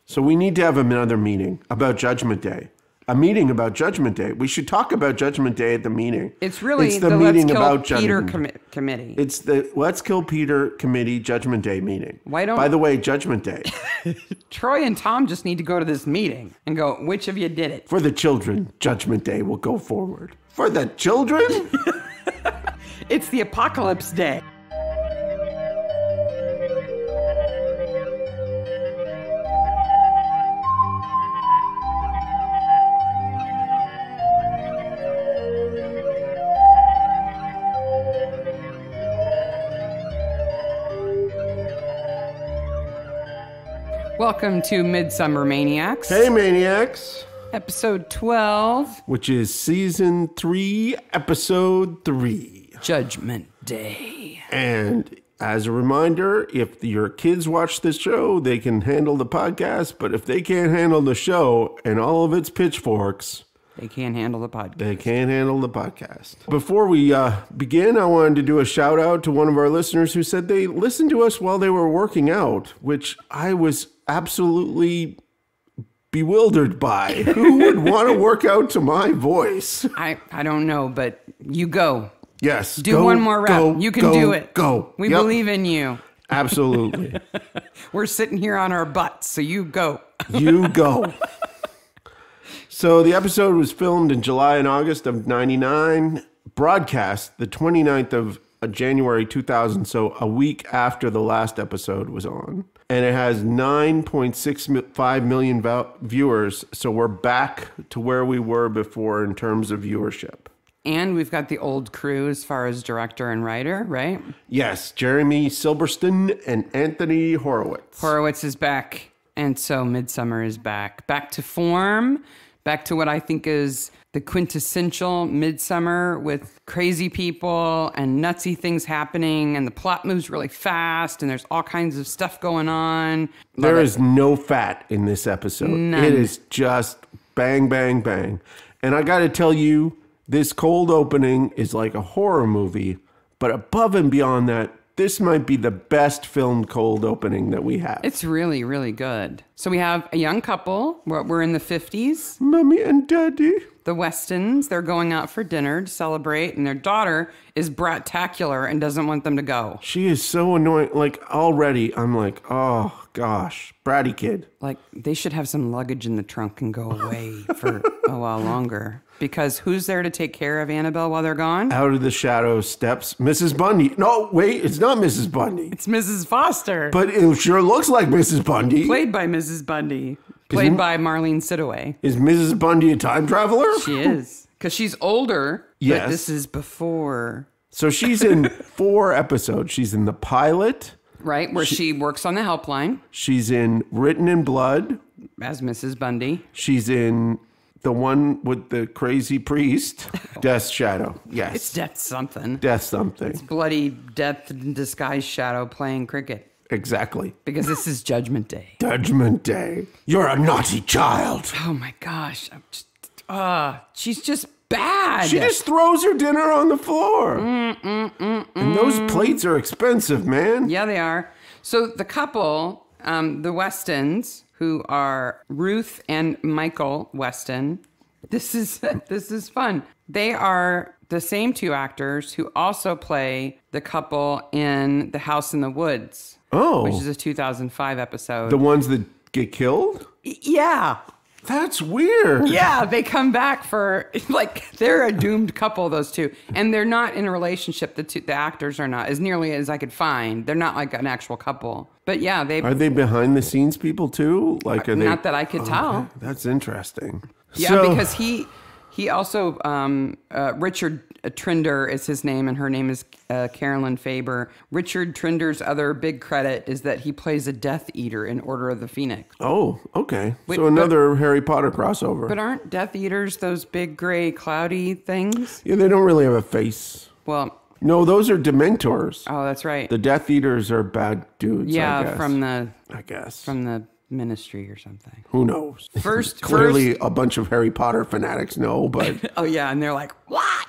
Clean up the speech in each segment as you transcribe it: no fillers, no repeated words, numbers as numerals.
So we need to have another meeting about Judgment Day. A meeting about Judgment Day. We should talk about Judgment Day at the meeting. It's really the meeting meeting about about Peter Judgment. committee. It's the Let's Kill Peter Committee Judgment Day meeting. Why don't... By the way, Judgment Day. Troy and Tom just need to go to this meeting and go, which of you did it? For the children, Judgment Day will go forward. For the children? It's the apocalypse day. Welcome to Midsomer Maniacs. Hey, Maniacs. Episode 12. Which is Season 3, Episode 3. Judgment Day. And as a reminder, if your kids watch this show, they can handle the podcast. But if they can't handle the show and all of its pitchforks... They can't handle the podcast. They can't handle the podcast. Before we begin, I wanted to do a shout out to one of our listeners who said they listened to us while they were working out, which I was absolutely bewildered by. Who would want to work out to my voice? I don't know, but you go. Yes. Do one more rep. You can do it. Go. We believe in you. Absolutely. We're sitting here on our butts, so you go. You go. So the episode was filmed in July and August of 99, broadcast the 29th of January 2000, so a week after the last episode was on. And it has 9.65 million viewers, so we're back to where we were before in terms of viewership. And we've got the old crew as far as director and writer, right? Yes, Jeremy Silverstein and Anthony Horowitz. Horowitz is back, and so Midsomer is back. Back to form. Back to what I think is the quintessential Midsomer with crazy people and nutsy things happening, and the plot moves really fast, and there's all kinds of stuff going on. There is no fat in this episode. None. It is just bang, bang, bang. And I got to tell you, this cold opening is like a horror movie, but above and beyond that, this might be the best filmed cold opening that we have. It's really, really good. So we have a young couple. We're in the 50s. Mommy and Daddy. The Westons, they're going out for dinner to celebrate, and their daughter is brat-tacular and doesn't want them to go. She is so annoying. Like, already, I'm like, oh, gosh, bratty kid. Like, they should have some luggage in the trunk and go away for a while longer. Because who's there to take care of Annabelle while they're gone? Out of the shadows steps Mrs. Bundy. No, wait, it's not Mrs. Bundy. It's Mrs. Foster. But it sure looks like Mrs. Bundy. Played by Mrs. Bundy. Played by Marlene Sidaway. Is Mrs. Bundy a time traveler? She is. Because she's older. Yes. But this is before. So she's in 4 episodes. She's in the pilot. Right, where she works on the helpline. She's in Written in Blood. As Mrs. Bundy. She's in the one with the crazy priest. Death Shadow. Yes. It's Death something. Death something. It's bloody Death in disguise Shadow playing cricket. Exactly. Because this is Judgment Day. Judgment Day. You're a naughty child. Oh my gosh. She's just bad. She just throws her dinner on the floor. And those plates are expensive, man. Yeah, they are. So the couple, the Westons, who are Ruth and Michael Weston. This is fun. They are the same 2 actors who also play the couple in The House in the Woods. Oh. Which is a 2005 episode. The ones that get killed? Yeah. That's weird. Yeah, they come back for, like, they're a doomed couple, those 2. And they're not in a relationship, the actors are not, as nearly as I could find. They're not like an actual couple. But yeah, Are they behind the scenes people too? Like, are they? Not that I could tell. Okay. That's interesting. Yeah, because he also, Richard Trinder is his name, and her name is Carolyn Faber. Richard Trinder's other big credit is that he plays a Death Eater in Order of the Phoenix. Oh, okay. So another Harry Potter crossover. But aren't Death Eaters those big, gray, cloudy things? Yeah, they don't really have a face. Well... No, those are Dementors. Oh, that's right. The Death Eaters are bad dudes, yeah, I guess. from the Ministry or something. Who knows? Clearly a bunch of Harry Potter fanatics know, but... Oh, yeah, and they're like, what?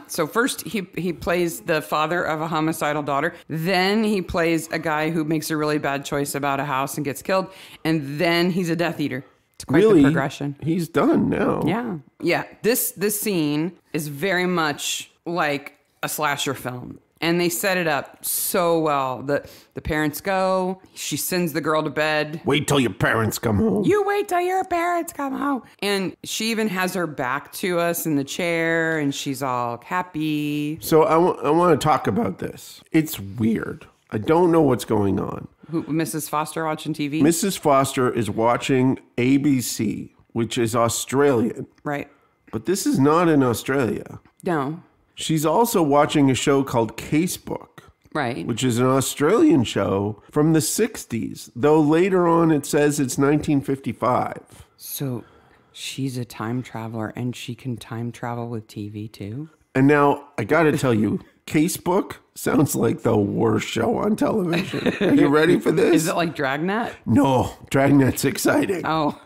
So first he plays the father of a homicidal daughter. Then he plays a guy who makes a really bad choice about a house and gets killed. And then he's a Death Eater. It's quite the progression. He's done now. Yeah. Yeah. This scene is very much like a slasher film. And they set it up so well. The parents go. She sends the girl to bed. Wait till your parents come home. You wait till your parents come home. And she even has her back to us in the chair, and she's all happy. So I want to talk about this. It's weird. I don't know what's going on. Mrs. Foster watching TV? Mrs. Foster is watching ABC, which is Australian. Right. But this is not in Australia. No. She's also watching a show called Casebook. Right. Which is an Australian show from the 60s, though later on it says it's 1955. So she's a time traveler and she can time travel with TV too? And now I got to tell you, Casebook sounds like the worst show on television. Are you ready for this? Is it like Dragnet? No, Dragnet's exciting. Oh.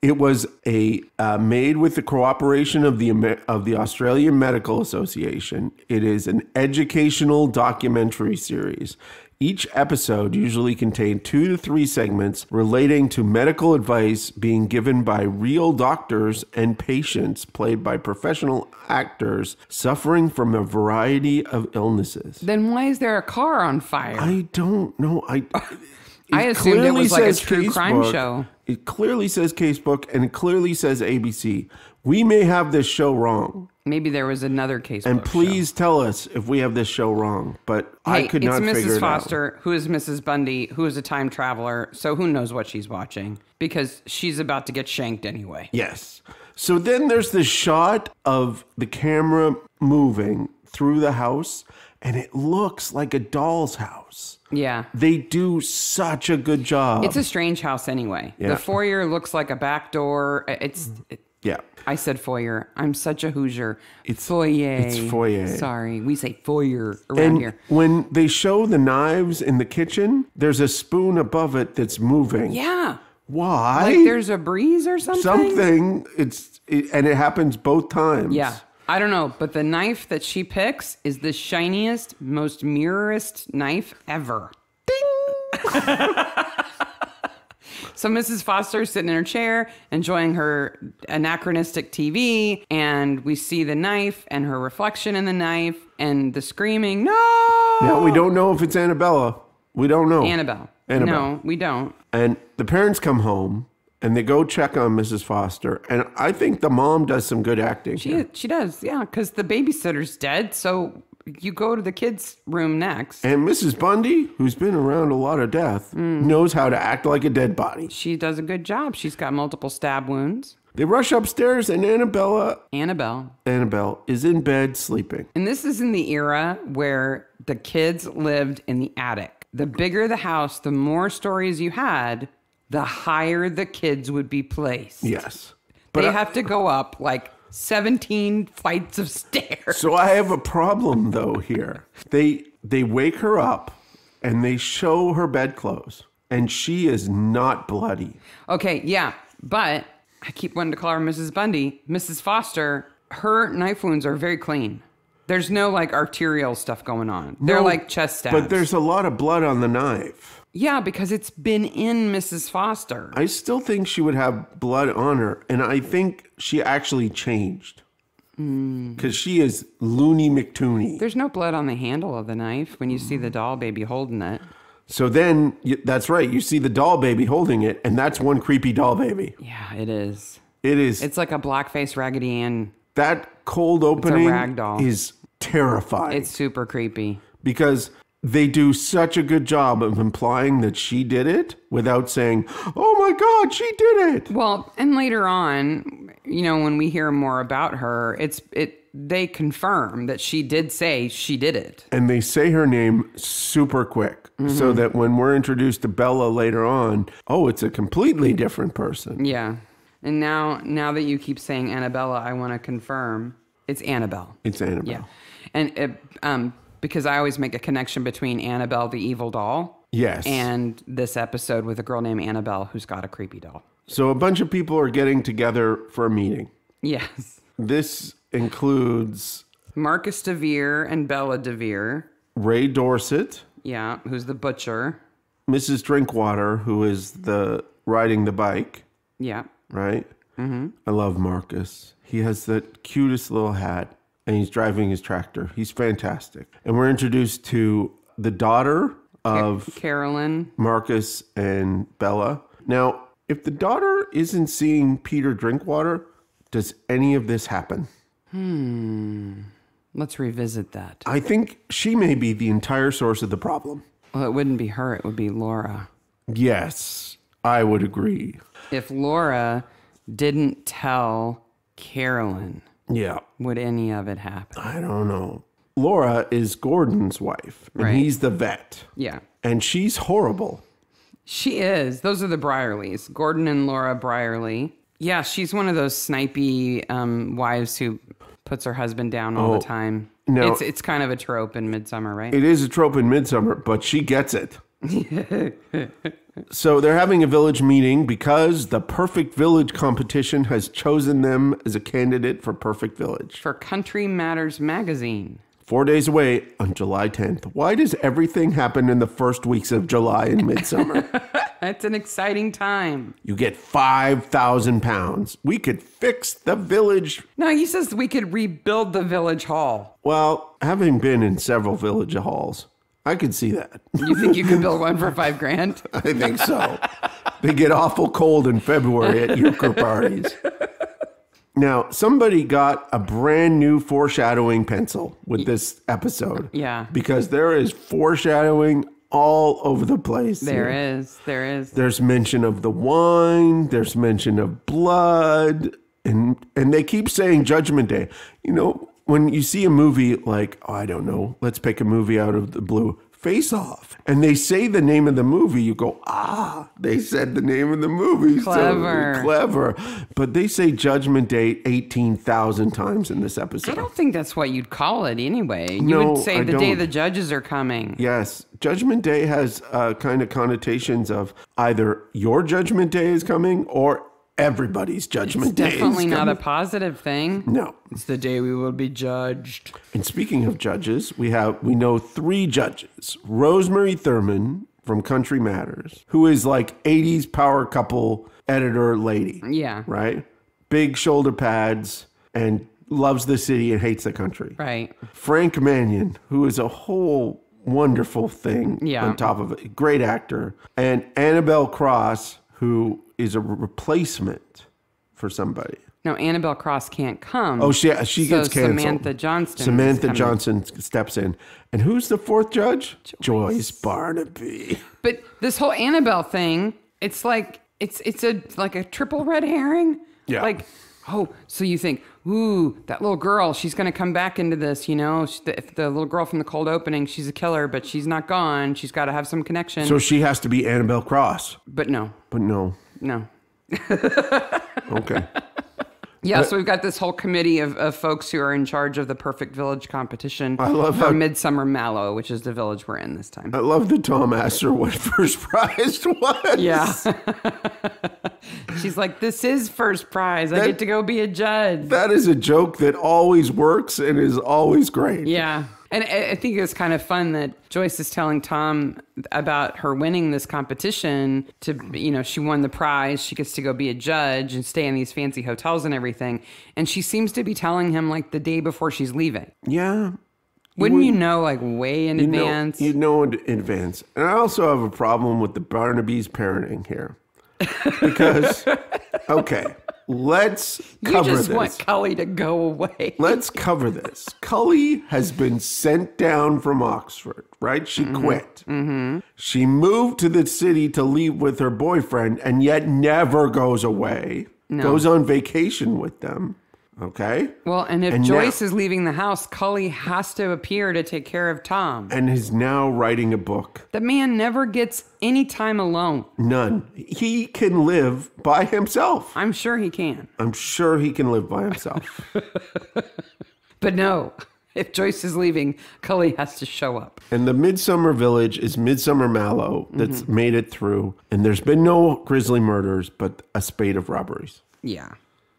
It was made with the cooperation of the Australian Medical Association. It is an educational documentary series. Each episode usually contained 2 to 3 segments relating to medical advice being given by real doctors and patients played by professional actors suffering from a variety of illnesses. Then why is there a car on fire? I don't know. I assumed it was like a true crime show. It clearly says Casebook and it clearly says ABC. We may have this show wrong. Maybe there was another Casebook And please tell us if we have this show wrong. But I could not figure it out. It's Mrs. Foster, who is Mrs. Bundy, who is a time traveler. So who knows what she's watching? Because she's about to get shanked anyway. Yes. So then there's this shot of the camera moving through the house, and it looks like a doll's house. Yeah. They do such a good job. It's a strange house anyway. Yeah. The foyer looks like a back door. Yeah. I said foyer. I'm such a Hoosier. It's foyer. It's foyer. Sorry. We say foyer around here. When they show the knives in the kitchen, there's a spoon above it that's moving. Yeah. Why? Like there's a breeze or something? Something. And it happens both times. Yeah. I don't know, but the knife that she picks is the shiniest, most mirrorest knife ever. Ding! So Mrs. Foster's sitting in her chair, enjoying her anachronistic TV, and we see the knife and her reflection in the knife and the screaming, no! Now, we don't know if it's Annabella. We don't know. Annabelle. No, we don't. And the parents come home, and they go check on Mrs. Foster. And I think the mom does some good acting. She does, yeah, because the babysitter's dead, so you go to the kids' room next. And Mrs. Bundy, who's been around a lot of death, knows how to act like a dead body. She does a good job. She's got multiple stab wounds. They rush upstairs, and Annabelle is in bed sleeping. And this is in the era where the kids lived in the attic. The bigger the house, the more stories you had, the higher the kids would be placed. Yes. They have to go up like 17 flights of stairs. So I have a problem, though, here. They wake her up, and they show her bedclothes, and she is not bloody. Okay, yeah, but I keep wanting to call her Mrs. Bundy. Mrs. Foster, her knife wounds are very clean. There's no like arterial stuff going on. They're like chest stabs. But there's a lot of blood on the knife. Yeah, because it's been in Mrs. Foster. I still think she would have blood on her, and I think she actually changed. Because she is Looney McTooney. There's no blood on the handle of the knife when you see the doll baby holding it. So then, that's right, you see the doll baby holding it, and that's one creepy doll baby. Yeah, it is. It is. It's like a blackface Raggedy Ann. That cold opening rag doll. is terrifying. It's super creepy. Because they do such a good job of implying that she did it without saying, oh my God, she did it. Well, and later on, when we hear more about her, they confirm that she did say she did it. And they say her name super quick so that when we're introduced to Bella later on, it's a completely different person. Yeah. And now that you keep saying Annabella, I want to confirm it's Annabelle. It's Annabelle. Yeah. And because I always make a connection between Annabelle, the evil doll. Yes. And this episode with a girl named Annabelle who's got a creepy doll. So a bunch of people are getting together for a meeting. Yes. This includes Marcus DeVere and Bella DeVere. Ray Dorset. Yeah, who's the butcher. Mrs. Drinkwater, who is the riding the bike. Yeah. Right? Mm-hmm. I love Marcus. He has the cutest little hat, and he's driving his tractor. He's fantastic. And we're introduced to the daughter of Carolyn, Marcus, and Bella. Now, if the daughter isn't seeing Peter Drinkwater, does any of this happen? Let's revisit that. I think she may be the entire source of the problem. Well, it wouldn't be her. It would be Laura. Yes, I would agree. If Laura didn't tell Carolyn, yeah, would any of it happen? I don't know. Laura is Gordon's wife, and right. He's the vet. Yeah. And she's horrible. She is. Those are the Brierleys. Gordon and Laura Brierley. Yeah, she's one of those snipey wives who puts her husband down all the time. No, it's kind of a trope in Midsomer, right? It is a trope in Midsomer, but she gets it. So they're having a village meeting because the Perfect Village competition has chosen them as a candidate for Perfect Village. For Country Matters magazine. 4 days away on July 10th. Why does everything happen in the first weeks of July in Midsomer? It's an exciting time. You get 5,000 pounds. We could fix the village. No, he says we could rebuild the village hall. Well, having been in several village halls, I could see that. You think you could build one for $5,000? I think so. They get awful cold in February at euchre parties. Now, somebody got a brand new foreshadowing pencil with this episode. Yeah. Because there is foreshadowing all over the place. There is. There's mention of the wine. There's mention of blood. And they keep saying Judgment Day. You know, when you see a movie like, oh, I don't know, let's pick a movie out of the blue, Face Off. And they say the name of the movie. You go, they said the name of the movie. Clever. So clever. But they say Judgment Day 18,000 times in this episode. I don't think that's what you'd call it anyway. You No, would say I the day don't. the judges are coming. Yes. Judgment Day has kind of connotations of either your Judgment Day is coming or everybody's Judgment Day is coming. Definitely not a positive thing. No. It's the day we will be judged. And speaking of judges, we know 3 judges. Rosemary Thurman from Country Matters, who is like 80s power couple editor lady. Yeah. Right? Big shoulder pads and loves the city and hates the country. Right. Frank Mannion, who is a whole wonderful thing on top of it. Great actor. And Annabelle Cross, who is a replacement for somebody. No, Annabelle Cross can't come. Oh, she gets canceled. Samantha Johnston. Samantha Johnson steps in. And who's the 4th judge? Joyce Barnaby. But this whole Annabelle thing, it's like it's like a triple red herring. Yeah. Like, so you think, ooh, that little girl, she's going to come back into this, you know? The little girl from the cold opening, she's a killer, but she's not gone. She's got to have some connection. So she has to be Annabelle Cross. But no. No. Okay. Yeah, so we've got this whole committee of folks who are in charge of the Perfect Village competition. I love for how Midsomer Mallow, which is the village we're in this time. I love that Tom asked her what first prize was. Yeah. She's like, this is first prize. I get to go be a judge. That is a joke that always works and is always great. Yeah. And I think it's kind of fun that Joyce is telling Tom about her winning this competition to, you know, she won the prize. She gets to go be a judge and stay in these fancy hotels and everything. And she seems to be telling him like the day before she's leaving. Yeah. Wouldn't you know like way in advance? You'd know in advance. And I also have a problem with the Barnaby's parenting here. Because, okay, let's cover this. You just want Cully to go away. Let's cover this. Cully has been sent down from Oxford, right? She quit. Mm-hmm. She moved to the city to leave with her boyfriend and yet never goes away. No. Goes on vacation with them. Okay? Well, and if Joyce is leaving the house, Cully has to appear to take care of Tom. And is now writing a book. The man never gets any time alone. None. He can live by himself. I'm sure he can. I'm sure he can live by himself. But no, if Joyce is leaving, Cully has to show up. And the Midsomer village is Midsomer Mallow that's made it through. And there's been no grisly murders, but a spate of robberies. Yeah.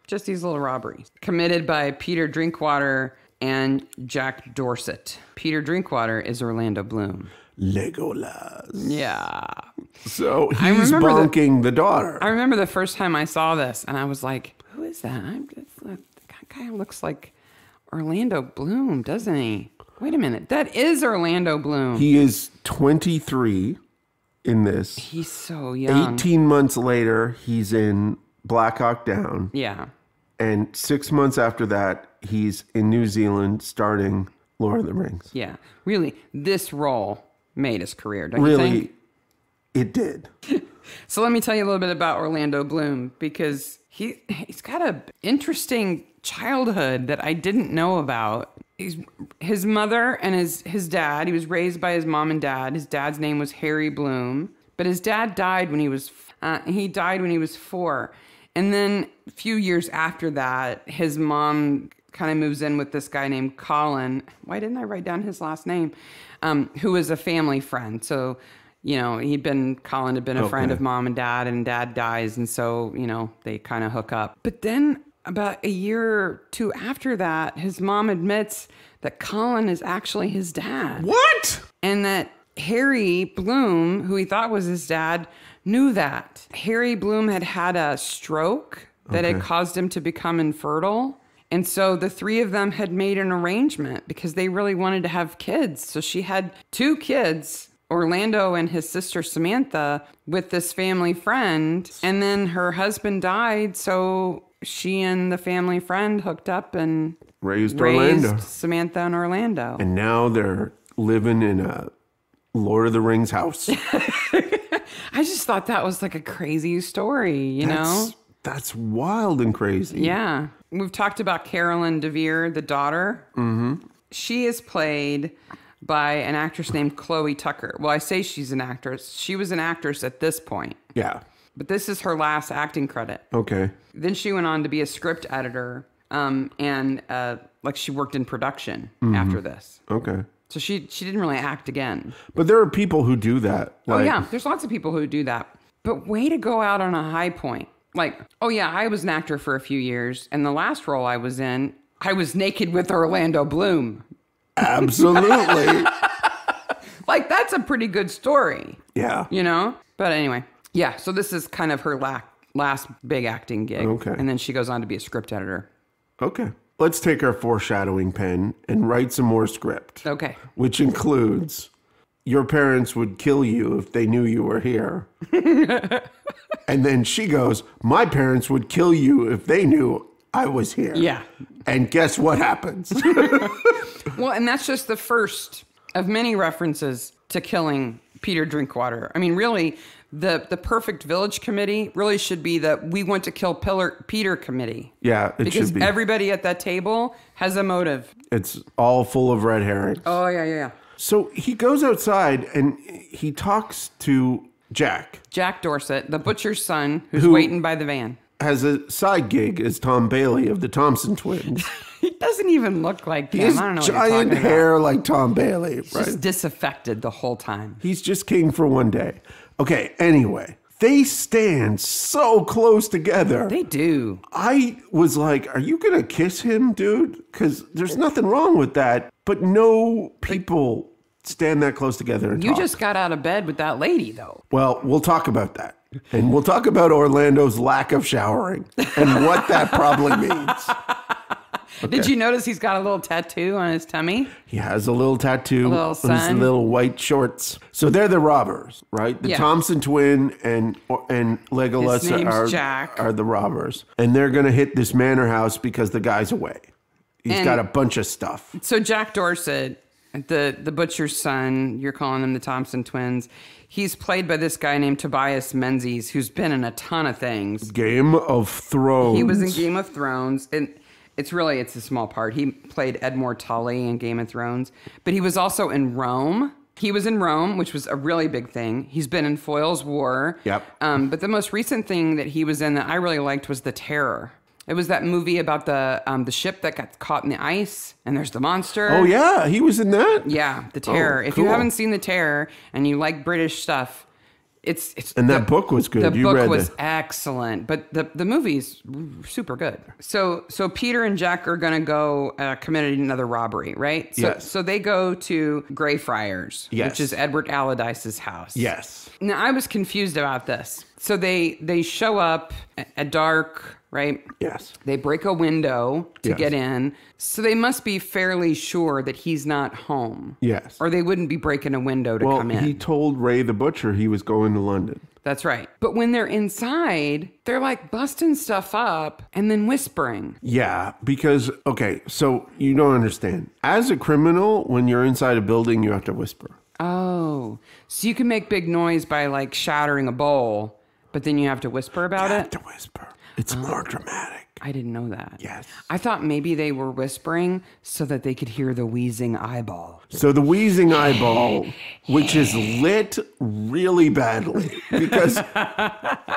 Just these little robberies committed by Peter Drinkwater and Jack Dorsett. Peter Drinkwater is Orlando Bloom. Legolas. Yeah. So he's bonking the daughter. I remember the first time I saw this, and I was like, who is that? That guy looks like Orlando Bloom, doesn't he? Wait a minute. That is Orlando Bloom. He is 23 in this. He's so young. 18 months later, he's in Black Hawk Down. Yeah. And 6 months after that, he's in New Zealand starting Lord of the Rings. Yeah. Really, this role made his career, don't you think? Really, it did. So let me tell you a little bit about Orlando Bloom, because he's got an interesting childhood that I didn't know about. His mother and his dad, he was raised by his mom and dad. His dad's name was Harry Bloom, but his dad died when he was 4. And then a few years after that, his mom kind of moves in with this guy named Colin. Why didn't I write down his last name? Who was a family friend. So, Colin had been a friend of mom and dad dies. And so, they kind of hook up. But then about a year or two after that, his mom admits that Colin is actually his dad. What? And that Harry Bloom, who he thought was his dad, knew that. Harry Bloom had a stroke that had caused him to become infertile. And so the three of them had made an arrangement because they really wanted to have kids. So she had 2 kids, Orlando and his sister Samantha, with this family friend. And then her husband died, so she and the family friend hooked up and raised Orlando. Samantha and Orlando. And now they're living in a Lord of the Rings house. I just thought that was like a crazy story, you know? That's wild and crazy. Yeah. We've talked about Carolyn DeVere, the daughter. Mm-hmm. She is played by an actress named Chloe Tucker. Well, I say she's an actress. She was an actress at this point. Yeah. But this is her last acting credit. Okay. Then she went on to be a script editor, and she worked in production after this. Okay. So she didn't really act again. But there are people who do that. There's lots of people who do that. But way to go out on a high point. I was an actor for a few years, and the last role I was in, I was naked with Orlando Bloom. Absolutely. That's a pretty good story. Yeah. But anyway, yeah, so this is kind of her last big acting gig. Okay. And then she goes on to be a script editor. Okay. Let's take our foreshadowing pen and write some more script. Okay. Which includes, your parents would kill you if they knew you were here. And then she goes, my parents would kill you if they knew I was here. Yeah. And guess what happens? Well, and that's just the first of many references to killing Peter Drinkwater. I mean, really, the Perfect Village Committee really should be the We Want to Kill Peter Committee. Yeah, it because should be. Everybody at that table has a motive. It's all full of red herrings. Oh, yeah. So he goes outside and he talks to Jack. Jack Dorsett, the butcher's son, who's waiting by the van. Has a side gig as Tom Bailey of the Thompson twins. He doesn't even look like him. He has I don't know giant hair like Tom Bailey. He's just disaffected the whole time. He's just king for one day. Okay, anyway. They stand so close together. They do. I was like, are you going to kiss him, dude? Because there's nothing wrong with that. But no people stand that close together and You talk. just got out of bed with that lady, though. Well, we'll talk about that. And we'll talk about Orlando's lack of showering and what that probably means. Okay. Did you notice he's got a little tattoo on his tummy? He has a little tattoo little on his sun. little white shorts. So they're the robbers, right? The Thompson twin and Legolas His name's Jack. are the robbers. And they're going to hit this manor house because the guy's away. He's got a bunch of stuff. So Jack Dorsett, the butcher's son, you're calling them the Thompson twins, he's played by this guy named Tobias Menzies, who's been in a ton of things. Game of Thrones. He was in Game of Thrones, and it's a small part. He played Edmure Tully in Game of Thrones, but he was also in Rome. He was in Rome, which was a really big thing. He's been in Foyle's War. Yep. But the most recent thing that he was in that I really liked was The Terror. It was that movie about the ship that got caught in the ice, and there's the monster. Oh, yeah. He was in that? Yeah, The Terror. Oh, If cool. you haven't seen The Terror and you like British stuff, And that book was good. The You book read was it. excellent, but the movie's super good. So Peter and Jack are going to go commit another robbery, right? Yes. So they go to Greyfriars, Yes. which is Edward Allardyce's house. Yes. Now, I was confused about this. So they show up at dark, right? Yes. They break a window to Yes. get in. So they must be fairly sure that he's not home. Yes. Or they wouldn't be breaking a window to come in. He told Ray the butcher he was going to London. That's right. But when they're inside, they're like busting stuff up and then whispering. Yeah, because, okay, so you don't understand. As a criminal, when you're inside a building, you have to whisper. Oh, so you can make big noise by like shattering a bowl, but then you have to whisper about You it? have to whisper. It's more dramatic. I didn't know that. Yes. I thought maybe they were whispering so that they could hear the wheezing eyeball. So the wheezing eyeball, which is lit really badly, because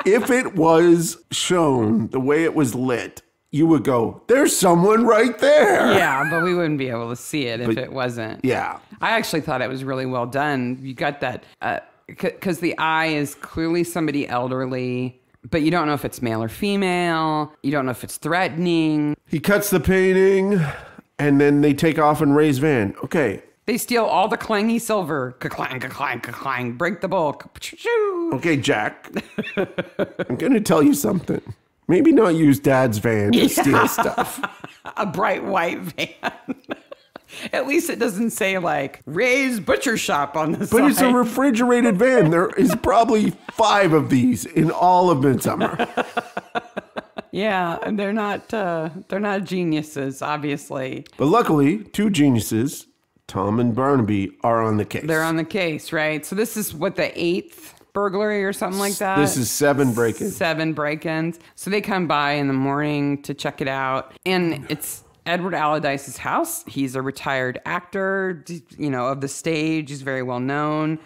if it was shown the way it was lit, you would go, there's someone right there. Yeah, but we wouldn't be able to see it if it wasn't. Yeah. I actually thought it was really well done. You got that, because the eye is clearly somebody elderly, but you don't know if it's male or female. You don't know if it's threatening. He cuts the painting, and then they take off in Ray's van. Okay. They steal all the clangy silver. Ka-clang, ka-clang, ka-clang. Break the bowl. Ka-choo. Okay, Jack. I'm going to tell you something. Maybe not use Dad's van to steal stuff. A bright white van. At least it doesn't say like Ray's Butcher Shop on the side. But it's a refrigerated van. There is probably 5 of these in all of Midsomer. Yeah, and they're not geniuses, obviously. But luckily, 2 geniuses, Tom and Barnaby, are on the case. They're on the case, right? So this is what, the 8th burglary or something like that? This is 7 break-ins. 7 break-ins. So they come by in the morning to check it out. And it's Edward Allardyce's house. He's a retired actor, of the stage. He's very well known.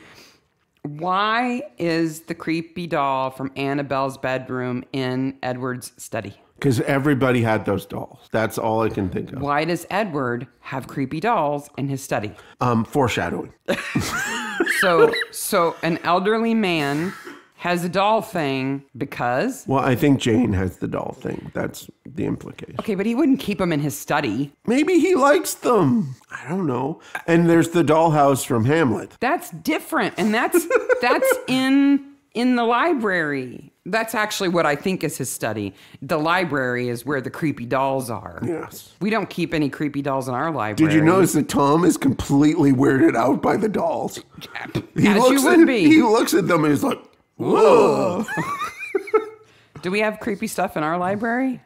Why is the creepy doll from Annabelle's bedroom in Edward's study? Because everybody had those dolls. That's all I can think of. Why does Edward have creepy dolls in his study? Foreshadowing. So an elderly man has a doll thing because... Well, I think Jane has the doll thing. That's the implication. Okay, but he wouldn't keep them in his study. Maybe he likes them. I don't know. And there's the dollhouse from Hamlet. That's different, and that's in the library. That's actually what I think is his study. The library is where the creepy dolls are. Yes. We don't keep any creepy dolls in our library. Did you notice that Tom is completely weirded out by the dolls? As you would be. He looks at them and he's like, whoa. Do we have creepy stuff in our library?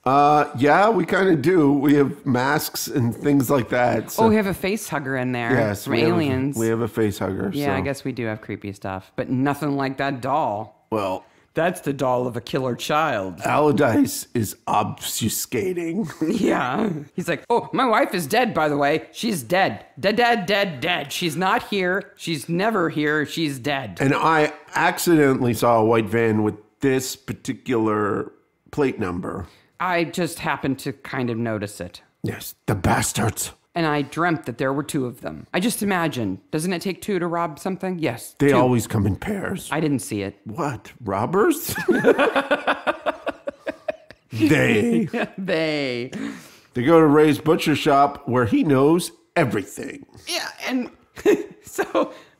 Yeah, we kind of do. We have masks and things like that. So. Oh, we have a face hugger in there. Yes, from Aliens. We have a face hugger. Yeah, so. I guess we do have creepy stuff, but nothing like that doll. Well, that's the doll of a killer child. Allardyce is obfuscating. Yeah. He's like, oh, my wife is dead, by the way. She's dead. Dead, dead, dead, dead. She's not here. She's never here. She's dead. And I accidentally saw a white van with this particular plate number. I just happened to kind of notice it. Yes, the bastards. And I dreamt that there were 2 of them. I just imagined. Doesn't it take 2 to rob something? Yes. They 2. always come in pairs. I didn't see it. What? Robbers? They. They go to Ray's butcher shop where he knows everything. Yeah, and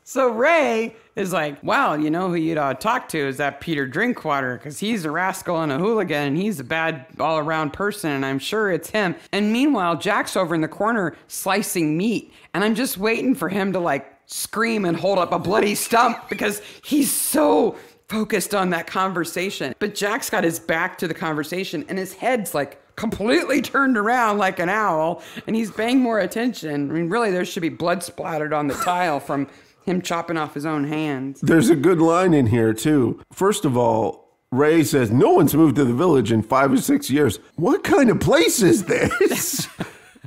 so Ray is like, wow, you know who you'd talk to is that Peter Drinkwater, because he's a rascal and a hooligan, and he's a bad all-around person, and I'm sure it's him. And meanwhile, Jack's over in the corner slicing meat, and I'm just waiting for him to, like, scream and hold up a bloody stump because he's so focused on that conversation. But Jack's got his back to the conversation, and his head's, like, completely turned around like an owl, and he's paying more attention. I mean, really, there should be blood splattered on the tile from him chopping off his own hands. There's a good line in here, too. First of all, Ray says, no one's moved to the village in 5 or 6 years. What kind of place is this?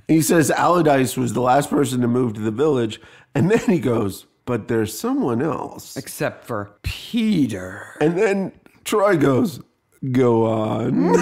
He says Allardyce was the last person to move to the village. And then he goes, but there's someone else. Except for Peter. And then Troy goes, go on.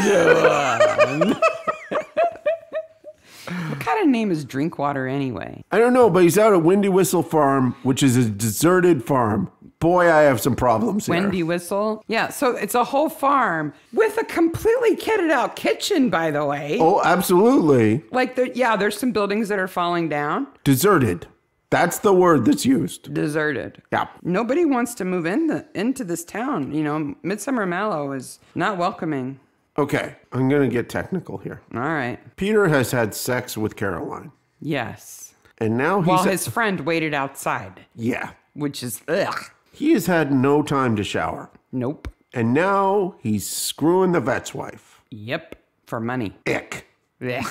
What kind of name is Drinkwater anyway? I don't know, but he's out at Windy Whistle Farm, which is a deserted farm. boy, I have some problems here. Wendy Whistle. Yeah, so it's a whole farm with a completely kitted out kitchen, by the way. Oh, absolutely. Like, there's some buildings that are falling down. Deserted. That's the word that's used. Deserted. Yeah. Nobody wants to move into this town. You know, Midsomer Mallow is not welcoming. Okay, I'm going to get technical here. All right. Peter has had sex with Caroline. Yes. And now While his friend waited outside. Yeah. Which is, ugh. He has had no time to shower. Nope. And now he's screwing the vet's wife. Yep. For money. Ick. Yeah.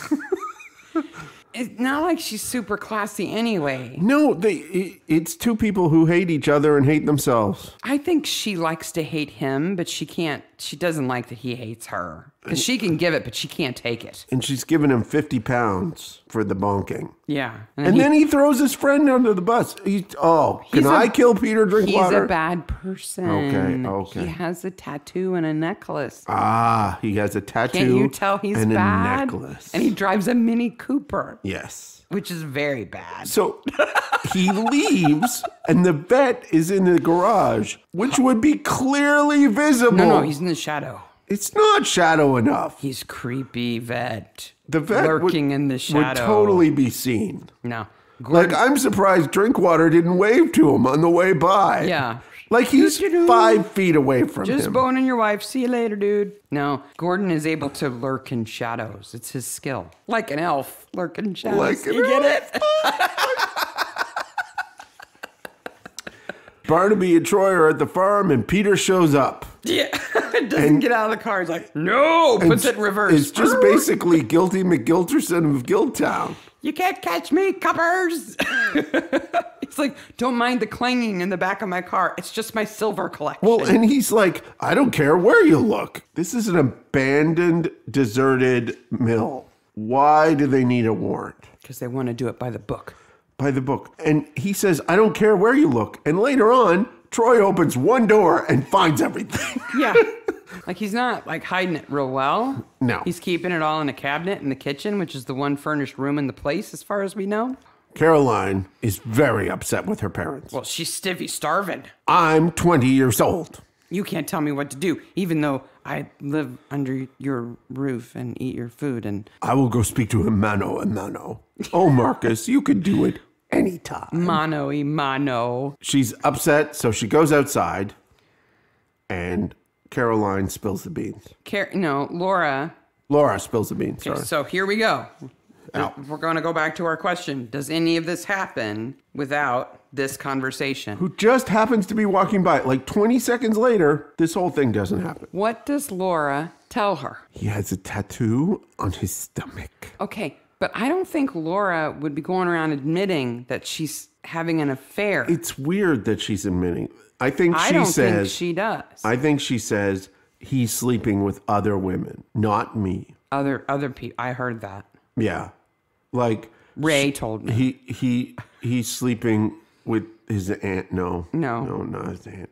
It's not like she's super classy anyway. No, it's two people who hate each other and hate themselves. I think she likes to hate him, but she doesn't like that he hates her. Because she can give it, but she can't take it. And she's giving him 50 pounds for the bonking. Yeah. And then he throws his friend under the bus. Can I kill Peter Drinkwater? He's a bad person. Okay. He has a tattoo and a necklace. Ah, he has a tattoo. Can't you tell he's and bad? A necklace. And he drives a Mini Cooper. Yes. Which is very bad. So he leaves, and the vet is in the garage, which would be clearly visible. No, he's in the shadow. It's not shadow enough. He's creepy vet. The vet lurking in the shadow would totally be seen. No. Like, I'm surprised Drinkwater didn't wave to him on the way by. Yeah. Like, he's 5 feet away from him. Just boning your wife. See you later, dude. No, Gordon is able to lurk in shadows. It's his skill. Like an elf, lurk in shadows. Like you get it? Barnaby and Troy are at the farm, and Peter shows up. Yeah. Doesn't get out of the car. He's like, no, puts it in reverse. It's just basically Guilty McGilterson of Guildtown. You can't catch me, coppers. It's like, don't mind the clanging in the back of my car. It's just my silver collection. Well, and he's like, I don't care where you look. This is an abandoned, deserted mill. Why do they need a warrant? Because they want to do it by the book. By the book. And he says, I don't care where you look. And later on, Troy opens one door and finds everything. Yeah. Like, he's not, like, hiding it real well. No. He's keeping it all in a cabinet in the kitchen, which is the one furnished room in the place, as far as we know. Caroline is very upset with her parents. Well, she's stiffy starving. I'm 20 years old. You can't tell me what to do, even though I live under your roof and eat your food. And I will go speak to him mano a mano. Oh, Marcus, you could do it anytime. Mano-y mano. She's upset, so she goes outside, and Caroline spills the beans. Laura. Laura spills the beans, sorry. So here we go. Ow. We're going to go back to our question. Does any of this happen without this conversation? Who just happens to be walking by. Like 20 seconds later, this whole thing doesn't happen. What does Laura tell her? He has a tattoo on his stomach. Okay, but I don't think Laura would be going around admitting that she's having an affair. It's weird that she's admitting. I think I she don't says... think she does. I think she says, he's sleeping with other women, not me. Other people. I heard that. Yeah. Like... Ray told me. He's sleeping with his aunt. No, not his aunt.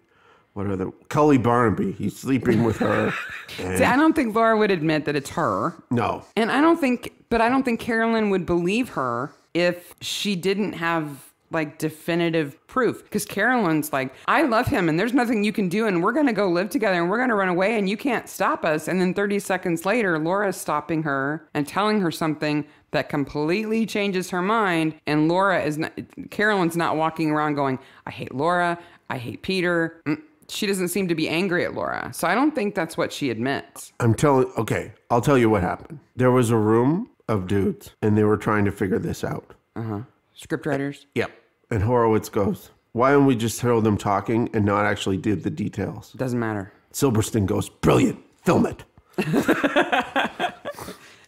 What other? Cully Barnaby. He's sleeping with her. See, I don't think Laura would admit that it's her. No. And I don't think Carolyn would believe her if she didn't have like definitive proof. Because Carolyn's like, I love him and there's nothing you can do and we're going to go live together and we're going to run away and you can't stop us. And then 30 seconds later, Laura's stopping her and telling her something that completely changes her mind. And Carolyn's not walking around going, I hate Laura. I hate Peter. She doesn't seem to be angry at Laura. So I don't think that's what she admits. I'll tell you what happened. There was a room of dudes and they were trying to figure this out. Script writers? Yep. And Horowitz goes, why don't we just hear them talking and not actually do the details? Doesn't matter. Silverstein goes, brilliant. Film it.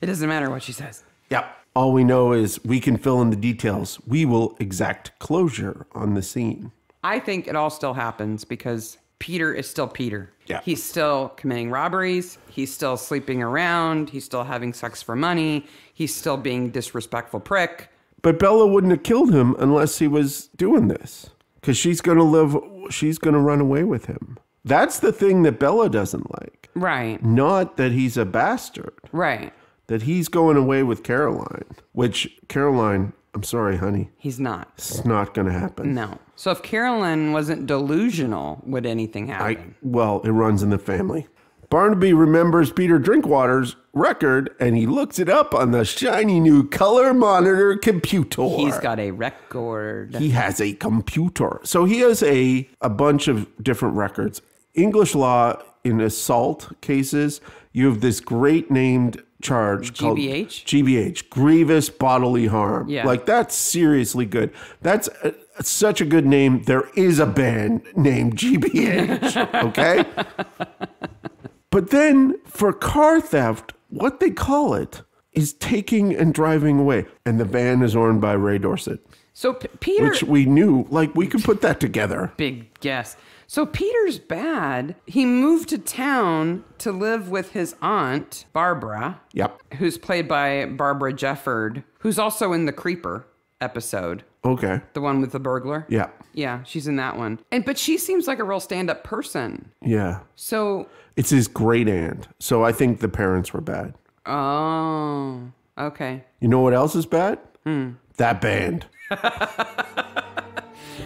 It doesn't matter what she says. Yep. All we know is we can fill in the details. We will exact closure on the scene. I think it all still happens because Peter is still Peter. Yeah. He's still committing robberies. He's still sleeping around. He's still having sex for money. He's still being disrespectful prick. But Bella wouldn't have killed him unless he was doing this. Because she's going to run away with him. That's the thing that Bella doesn't like. Right. Not that he's a bastard. Right. That he's going away with Caroline. Which Caroline I'm sorry, honey. He's not. It's not going to happen. No. So if Carolyn wasn't delusional, would anything happen? Well, it runs in the family. Barnaby remembers Peter Drinkwater's record, and he looks it up on the shiny new color monitor computer. He's got a record. He has a computer. So he has a bunch of different records. English law in assault cases, you have this great named charge called GBH, grievous bodily harm. Yeah. Like, that's seriously good. That's such a good name. There is a band named GBH, okay? But then for car theft, what they call it is taking and driving away. And the van is owned by Ray Dorset. So Peter... Which we knew, like, we could put that together. Big guess. So Peter's bad. He moved to town to live with his aunt, Barbara. Yep. Who's played by Barbara Jefford, who's also in the Creeper episode. Okay. The one with the burglar. Yeah. Yeah, she's in that one. But she seems like a real stand-up person. Yeah. So... It's his great aunt. So I think the parents were bad. Oh, okay. You know what else is bad? That band.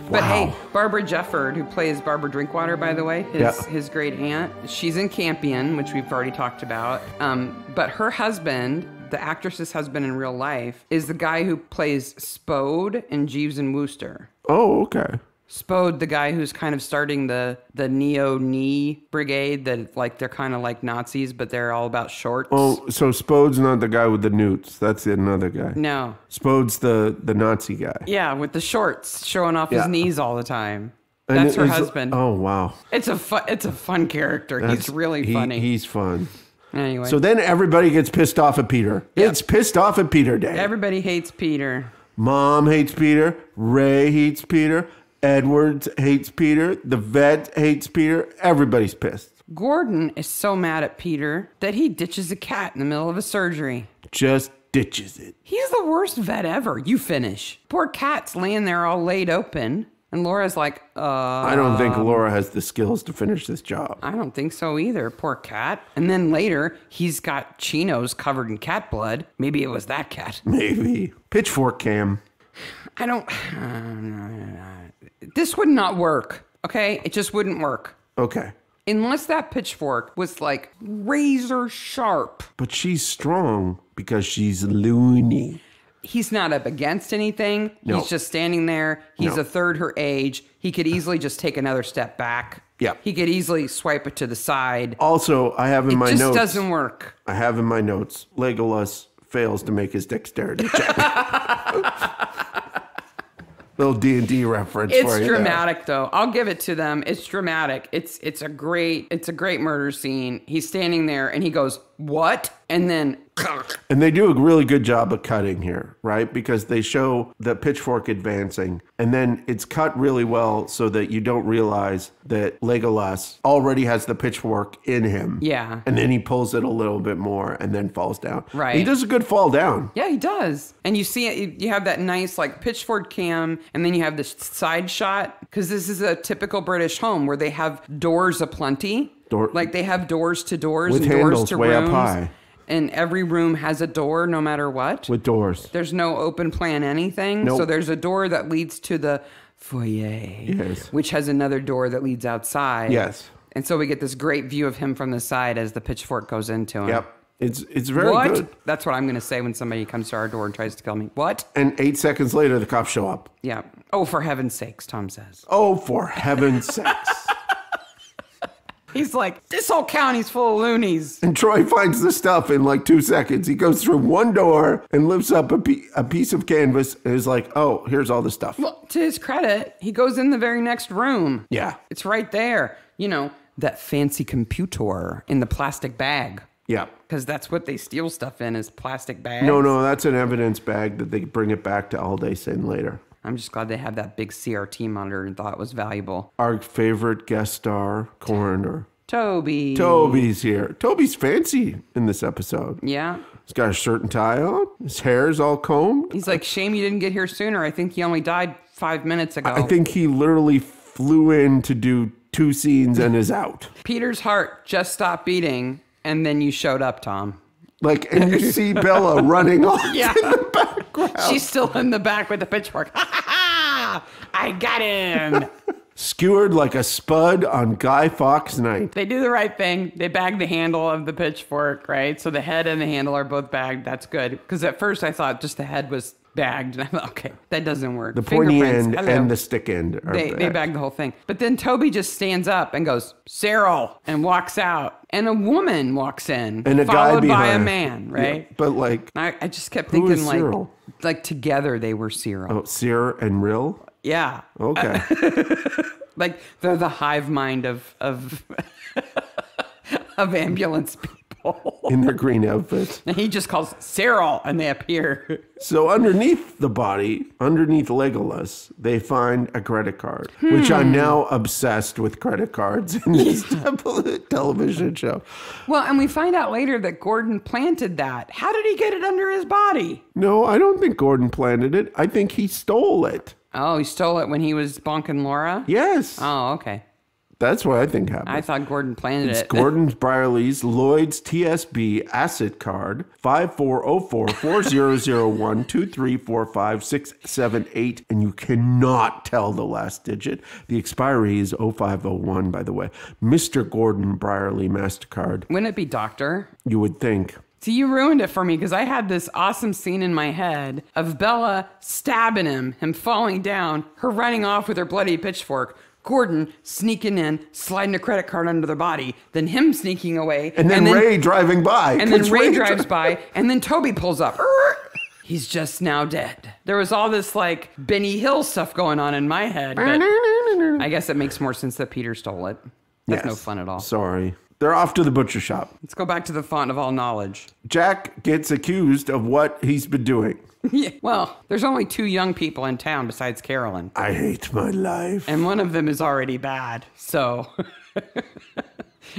But hey, Barbara Jefford, who plays Barbara Drinkwater, by the way, his great aunt, she's in Campion, which we've already talked about. But her husband, the actress's husband in real life, is the guy who plays Spode in Jeeves and Wooster. Oh, okay. Spode, the guy who's kind of starting the neo-knee brigade, that like they're kind of like Nazis, but they're all about shorts. Oh, so Spode's not the guy with the newts. That's another guy. No. Spode's the Nazi guy. Yeah, with the shorts, showing off his knees all the time. And That's her husband. Oh, wow. It's a fun character. He's really funny. He's fun. Anyway. So then everybody gets pissed off at Peter. Yep. It's pissed off at Peter Day. Everybody hates Peter. Mom hates Peter. Ray hates Peter. Edwards hates Peter. The vet hates Peter. Everybody's pissed. Gordon is so mad at Peter that he ditches a cat in the middle of a surgery. Just ditches it. He's the worst vet ever. You finish. Poor cat's laying there all laid open. And Laura's like, I don't think Laura has the skills to finish this job. I don't think so either. Poor cat. And then later, he's got chinos covered in cat blood. Maybe it was that cat. Maybe. Pitchfork cam. I don't... This would not work, okay? It just wouldn't work. Okay. Unless that pitchfork was like razor sharp. But she's strong because she's loony. He's not up against anything. No. He's just standing there. He's a third her age. He could easily just take another step back. Yeah. He could easily swipe it to the side. Also, I have in my notes. It just doesn't work. I have in my notes, Legolas fails to make his dexterity check. Little D&D reference for you. It's dramatic, though. I'll give it to them. It's dramatic. It's a great murder scene. He's standing there and he goes, "What?" And then... And they do a really good job of cutting here, right? Because they show the pitchfork advancing, and then it's cut really well so that you don't realize that Legolas already has the pitchfork in him. Yeah. And then he pulls it a little bit more and then falls down. Right. He does a good fall down. Yeah, he does. And you see it, you have that nice like pitchfork cam, and then you have this side shot, because this is a typical British home where they have doors aplenty. Like they have doors to doors with and handles doors to way rooms. Up high. And every room has a door no matter what. With doors. There's no open plan anything. Nope. So there's a door that leads to the foyer. Yes. Which has another door that leads outside. Yes. And so we get this great view of him from the side as the pitchfork goes into him. Yep. It's very what? good. That's what I'm going to say when somebody comes to our door and tries to kill me. What? And 8 seconds later, the cops show up. Yeah. Oh, for heaven's sakes, Tom says. Oh, for heaven's sakes. He's like, this whole county's full of loonies. And Troy finds the stuff in like 2 seconds. He goes through one door and lifts up a piece of canvas and is like, oh, here's all the stuff. Well, to his credit, he goes in the very next room. Yeah. It's right there. You know, that fancy computer in the plastic bag. Yeah. Because that's what they steal stuff in, is plastic bags. No, that's an evidence bag that they bring it back to Alday Sin later. I'm just glad they have that big CRT monitor and thought it was valuable. Our favorite guest star, Coroner. Toby. Toby's here. Toby's fancy in this episode. Yeah. He's got a shirt and tie on. His hair's all combed. He's like, shame you didn't get here sooner. I think he only died 5 minutes ago. I think he literally flew in to do 2 scenes and is out. Peter's heart just stopped beating, and then you showed up, Tom. Like, and you see Bella running off Yeah. in the background. She's still in the back with the pitchfork. Ha ha ha! I got him. Skewered like a spud on Guy Fawkes night. They do the right thing. They bag the handle of the pitchfork, right? So the head and the handle are both bagged. That's good. Because at first I thought just the head was bagged. And I thought, okay, that doesn't work. The pointy end Hello. and the stick end are They bag the whole thing. But then Toby just stands up and goes, Cyril, and walks out. And a woman walks in, And a guy followed by behind. a man, right? Yeah, but like, I just kept who is thinking Cyril? like together they were Cyril. oh, Sear and Rill? Yeah. Okay. Like they're the hive mind of of ambulance people. In their green outfits. And he just calls Cyril and they appear. So underneath the body, underneath Legolas, they find a credit card, which I'm now obsessed with credit cards in this television show. Well, and we find out later that Gordon planted that. How did he get it under his body? No, I don't think Gordon planted it. I think he stole it. Oh, he stole it when he was bonking Laura? Yes. Oh, okay. That's what I think happened. I thought Gordon planted It's it. Gordon Brierley's Lloyd's TSB asset card 5404-4001-2345-678, and you cannot tell the last digit. The expiry is 0501, by the way. Mr. Gordon Brierley MasterCard. Wouldn't it be Doctor? You would think. See, you ruined it for me because I had this awesome scene in my head of Bella stabbing him falling down, her running off with her bloody pitchfork, Gordon sneaking in, sliding a credit card under their body, then him sneaking away. And then Ray driving by. And then Ray drives by, and then Toby pulls up. He's just now dead. There was all this like Benny Hill stuff going on in my head. But I guess it makes more sense that Peter stole it. That's no fun at all. Sorry. They're off to the butcher shop. Let's go back to the font of all knowledge. Jack gets accused of what he's been doing. Yeah. Well, there's only 2 young people in town besides Carolyn. I hate my life. And one of them is already bad, so...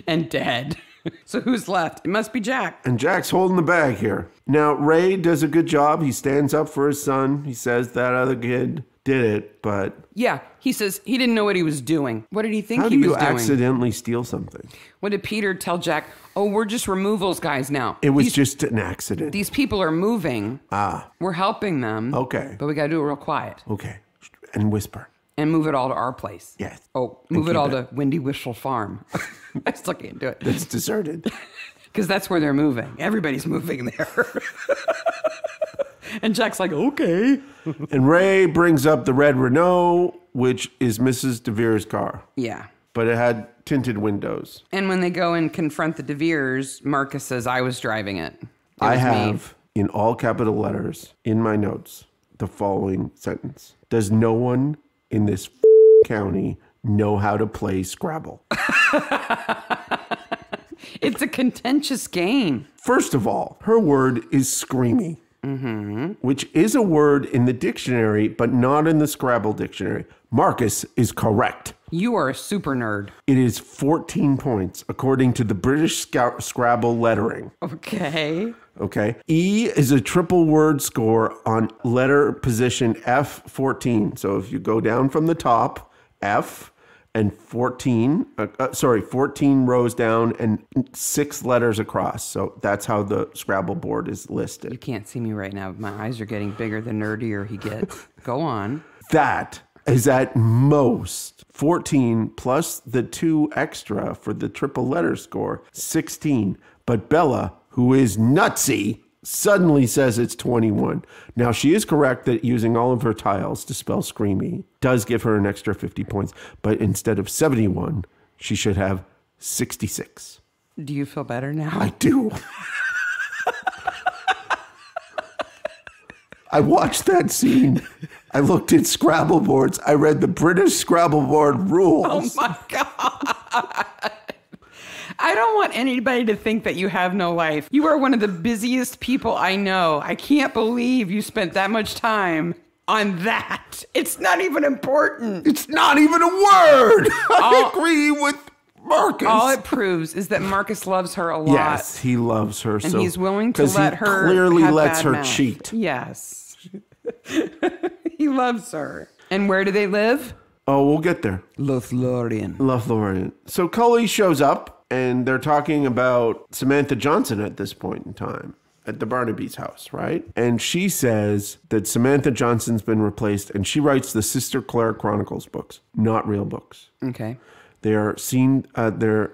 and dead. So who's left? It must be Jack. And Jack's holding the bag here. Now, Ray does a good job. He stands up for his son. He says that other kid did it, but... Yeah, he says he didn't know what he was doing. What did he think How he do was you doing? accidentally steal something? What did Peter tell Jack? Oh, we're just removals guys now. It was just an accident. These people are moving. We're helping them. Okay. But we got to do it real quiet. Okay. And whisper. And move it all to our place. Yes. Oh, move it all to Windy Whistle Farm. I still can't do it. It's deserted. Because that's where they're moving. Everybody's moving there. And Jack's like, okay. And Ray brings up the red Renault, which is Mrs. DeVere's car. Yeah. But it had tinted windows. And when they go and confront the DeVeres, Marcus says, I was driving it. I have, in all capital letters, in my notes, the following sentence. Does no one in this county know how to play Scrabble? It's a contentious game. First of all, her word is screamy, which is a word in the dictionary, but not in the Scrabble dictionary. Marcus is correct. You are a super nerd. It is 14 points, according to the British Scrabble lettering. Okay. Okay. E is a triple word score on letter position F14. So if you go down from the top, F, and 14 rows down and 6 letters across. So that's how the Scrabble board is listed. You can't see me right now. My eyes are getting bigger the nerdier he gets. Go on. That is at most 14 plus the 2 extra for the triple letter score, 16. But Bella, who is nutsy, suddenly says it's 21. Now, she is correct that using all of her tiles to spell screamy does give her an extra 50 points. But instead of 71, she should have 66. Do you feel better now? I do. I watched that scene. I looked at Scrabble boards. I read the British Scrabble board rules. Oh my God. I don't want anybody to think that you have no life. You are one of the busiest people I know. I can't believe you spent that much time on that. It's not even important. It's not even a word. I agree with Marcus. All it proves is that Marcus loves her a lot. Yes, he loves her. And he's willing to let her clearly have lets bad her math. cheat. Yes. He loves her. And where do they live? Oh, we'll get there. Lothlorien. Lothlorien. So Cully shows up And they're talking about Samantha Johnson at this point in time at the Barnaby's house, right? And she says that Samantha Johnson's been replaced, and she writes the Sister Claire Chronicles books, not real books. Okay. They are seen, a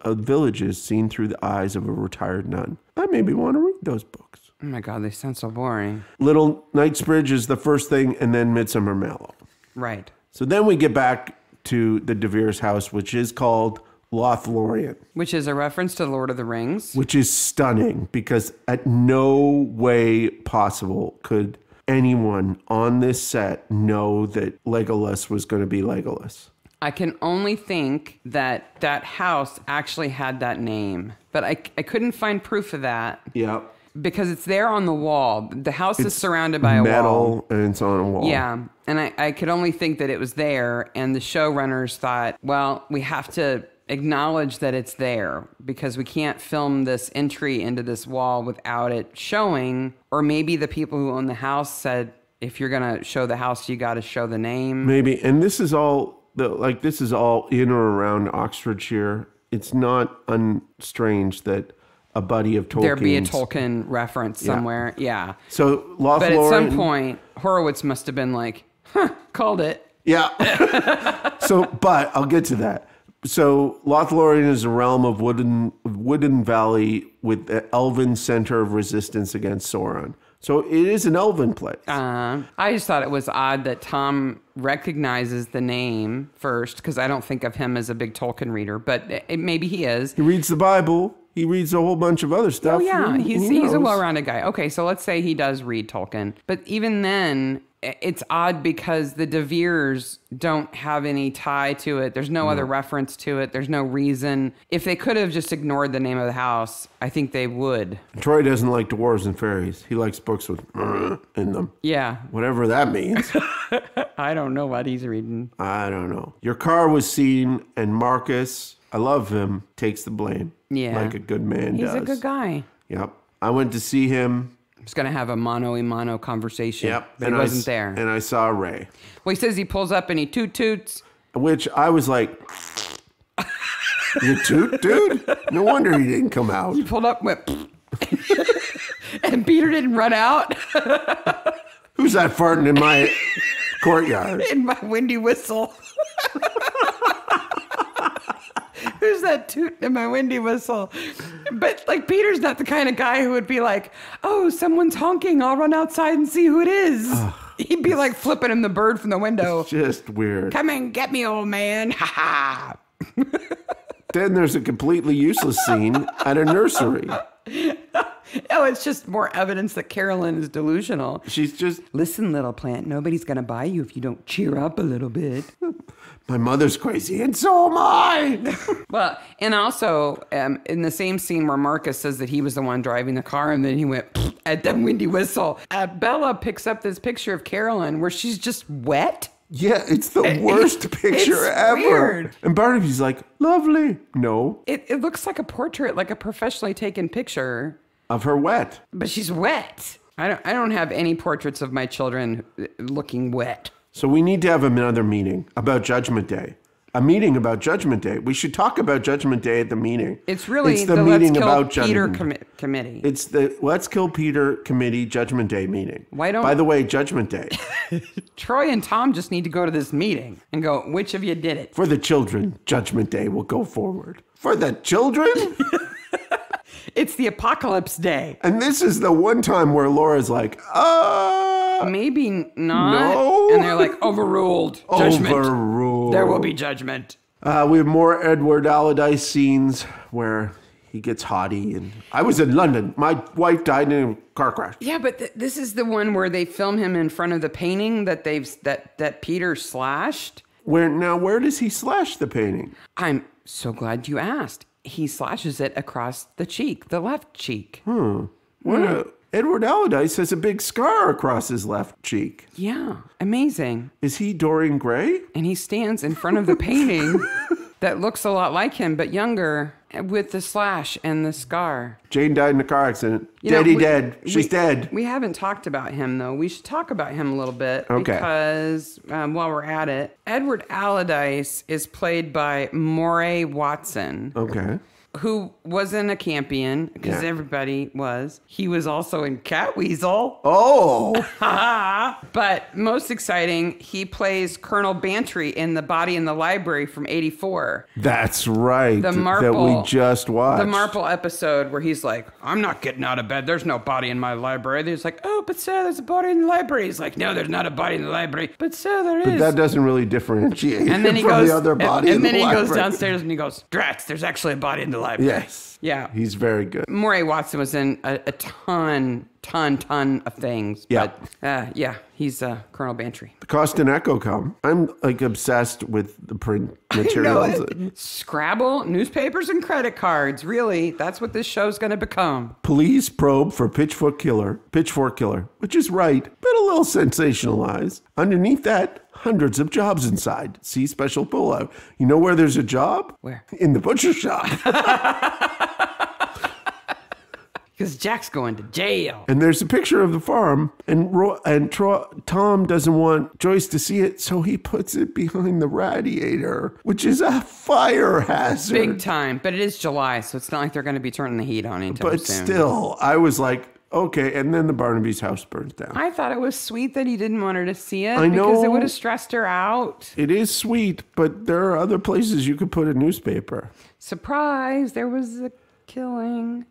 village is seen through the eyes of a retired nun. I maybe want to read those books. Oh my God, they sound so boring. Little Knightsbridge is the first thing, and then Midsomer Mallow. Right. So then we get back to the De Vere's house, which is called Lothlorien. Which is a reference to Lord of the Rings. Which is stunning, because at no way possible could anyone on this set know that Legolas was going to be Legolas. I can only think that that house actually had that name, but I couldn't find proof of that. Yep. Because it's there on the wall. The house is surrounded by a metal wall. And it's on a wall. Yeah. And I could only think that it was there. And the showrunners thought, well, we have to acknowledge that it's there because we can't film this entry into this wall without it showing. Or maybe the people who own the house said, if you're going to show the house, you got to show the name. Maybe. And this is all this is all in or around Oxfordshire. It's not strange that a buddy of Tolkien's... There be a Tolkien reference somewhere. Yeah. So Lothlorien... But at some point, Horowitz must have been like, called it. Yeah. But I'll get to that. So Lothlorien is a realm of wooded valley with the elven center of resistance against Sauron. So it is an elven place. I just thought it was odd that Tom recognizes the name first, because I don't think of him as a big Tolkien reader, but maybe he is. He reads the Bible. He reads a whole bunch of other stuff. Oh, yeah. He's a well-rounded guy. Okay, so let's say he does read Tolkien. But even then, it's odd because the De Veres don't have any tie to it. There's no other reference to it. There's no reason. If they could have just ignored the name of the house, I think they would. Troy doesn't like dwarves and fairies. He likes books with in them. Yeah. Whatever that means. I don't know what he's reading. I don't know. Your car was seen, and Marcus, I love him, takes the blame. Yeah. Like a good man does. He's a good guy. Yep. I went to see him. He's going to have a mano-a-mano conversation. Yep. But he wasn't there. And I saw Ray. Well, he says he pulls up and he toot-toots. Which I was like, you toot, dude? No wonder he didn't come out. He pulled up and went, and Peter didn't run out. Who's that farting in my courtyard? In my windy whistle. Who's that tooting in my windy whistle? But like Peter's not the kind of guy who would be like, oh, someone's honking. I'll run outside and see who it is. He'd be like flipping him the bird from the window. It's just weird. Come and get me, old man. Ha ha. Then there's a completely useless scene at a nursery. Oh, it's just more evidence that Carolyn is delusional. She's just... Listen, little plant, nobody's going to buy you if you don't cheer up a little bit. My mother's crazy, and so am I. Well, and also, in the same scene where Marcus says that he was the one driving the car, and then he went at the windy whistle, Bella picks up this picture of Carolyn where she's just wet. Yeah, it's the worst picture ever. Weird. And Barnaby's like, lovely. No. It looks like a portrait, like a professionally taken picture. Of her wet. But she's wet. I don't have any portraits of my children looking wet. So we need to have another meeting about Judgment Day. A meeting about Judgment Day. We should talk about Judgment Day at the meeting. It's really the meeting Let's Kill about Peter Judgment. committee. It's the Let's Kill Peter Committee Judgment Day meeting. Why don't... By the way, Judgment Day. Troy and Tom just need to go to this meeting and go, which of you did it? For the children, Judgment Day will go forward. For the children? It's the apocalypse day. And this is the one time where Laura's like, maybe not. No. And they're like, overruled. Judgment. Overruled. There will be judgment. We have more Edward Allardyce scenes where he gets haughty. And I was in London. My wife died in a car crash. Yeah, but this is the one where they film him in front of the painting that that Peter slashed. Where does he slash the painting? I'm so glad you asked. He slashes it across the cheek, the left cheek. Edward Allardyce has a big scar across his left cheek. Yeah, amazing. Is he Dorian Gray? And he stands in front of the painting that looks a lot like him, but younger, with the slash and the scar. Jane died in a car accident. Dead. She's dead. We haven't talked about him, though. We should talk about him a little bit. Okay. Because while we're at it, Edward Allardyce is played by Moray Watson. Okay. who wasn't a Campion, because everybody was. He was also in Catweasel. Oh! But most exciting, he plays Colonel Bantry in The Body in the Library from 84. That's right. The Marple. That we just watched. The Marple episode where he's like, I'm not getting out of bed. There's no body in my library. He's like, oh, but sir, there's a body in the library. He's like, no, there's not a body in the library. But sir, there is. But that doesn't really differentiate and then he from goes, the other body in the library. And then he goes downstairs and he goes, Drats, there's actually a body in the library. Yes. Yeah. He's very good. Moray Watson was in a ton of things. Yeah. But he's Colonel Bantry. The Cost and Echo come. I'm like obsessed with the print materials. Scrabble, newspapers, and credit cards. Really, that's what this show's going to become. Police probe for Pitchfork Killer, which is right, but a little sensationalized. Underneath that, hundreds of jobs inside. See special pullout. You know where there's a job? Where? In the butcher shop. Because Jack's going to jail. And there's a picture of the farm, and Tom doesn't want Joyce to see it, so he puts it behind the radiator, which is a fire hazard. Big time. But it is July, so it's not like they're going to be turning the heat on anytime soon. But still, I was like, okay, and then the Barnaby's house burns down. I thought it was sweet that he didn't want her to see it. I know. Because it would have stressed her out. It is sweet, but there are other places you could put a newspaper. Surprise, there was a killing.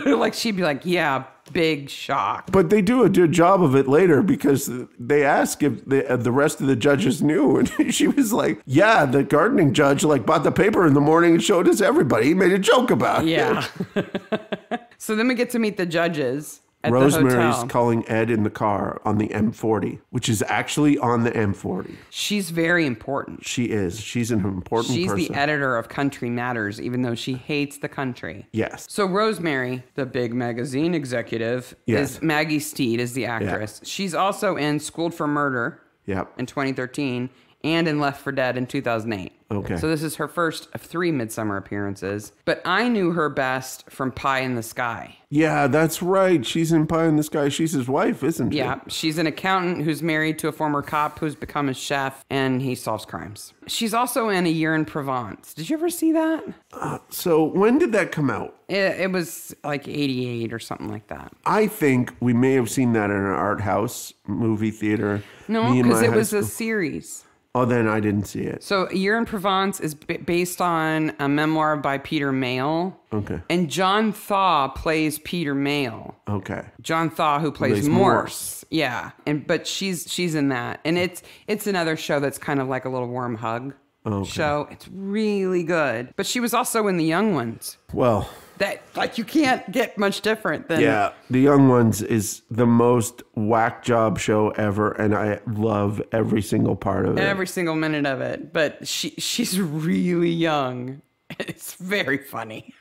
Like she'd be like, yeah, big shock. But they do a good job of it later because they ask if the rest of the judges knew. And she was like, yeah, the gardening judge bought the paper in the morning and showed it to everybody. He made a joke about it. So then we get to meet the judges at Rosemary's the hotel. calling Ed in the car on the M40, which is actually on the M40. She's very important. She is. She's an important person. She's the editor of Country Matters, even though she hates the country. Yes. So Rosemary, the big magazine executive, is Maggie Steed is the actress. Yeah. She's also in Schooled for Murder in 2013 and in Left for Dead in 2008. Okay. So this is her first of 3 Midsomer appearances. But I knew her best from Pie in the Sky. Yeah, that's right. She's in Pie in the Sky. She's his wife, isn't she? Yeah. She's an accountant who's married to a former cop who's become a chef, and he solves crimes. She's also in A Year in Provence. Did you ever see that? So when did that come out? It was like 88 or something like that. I think we may have seen that in an art house movie theater. No, because it was a series. Oh, then I didn't see it. So A Year in Provence is based on a memoir by Peter Mayle. Okay. And John Thaw plays Peter Mayle. Okay. John Thaw, who plays Morse. Yeah. But she's in that. And it's another show that's kind of like a little warm hug show. It's really good. But she was also in The Young Ones. Well, that you can't get much different than. Yeah, The Young Ones is the most whack job show ever, and I love every single part of it. Every single minute of it. But she's really young. It's very funny.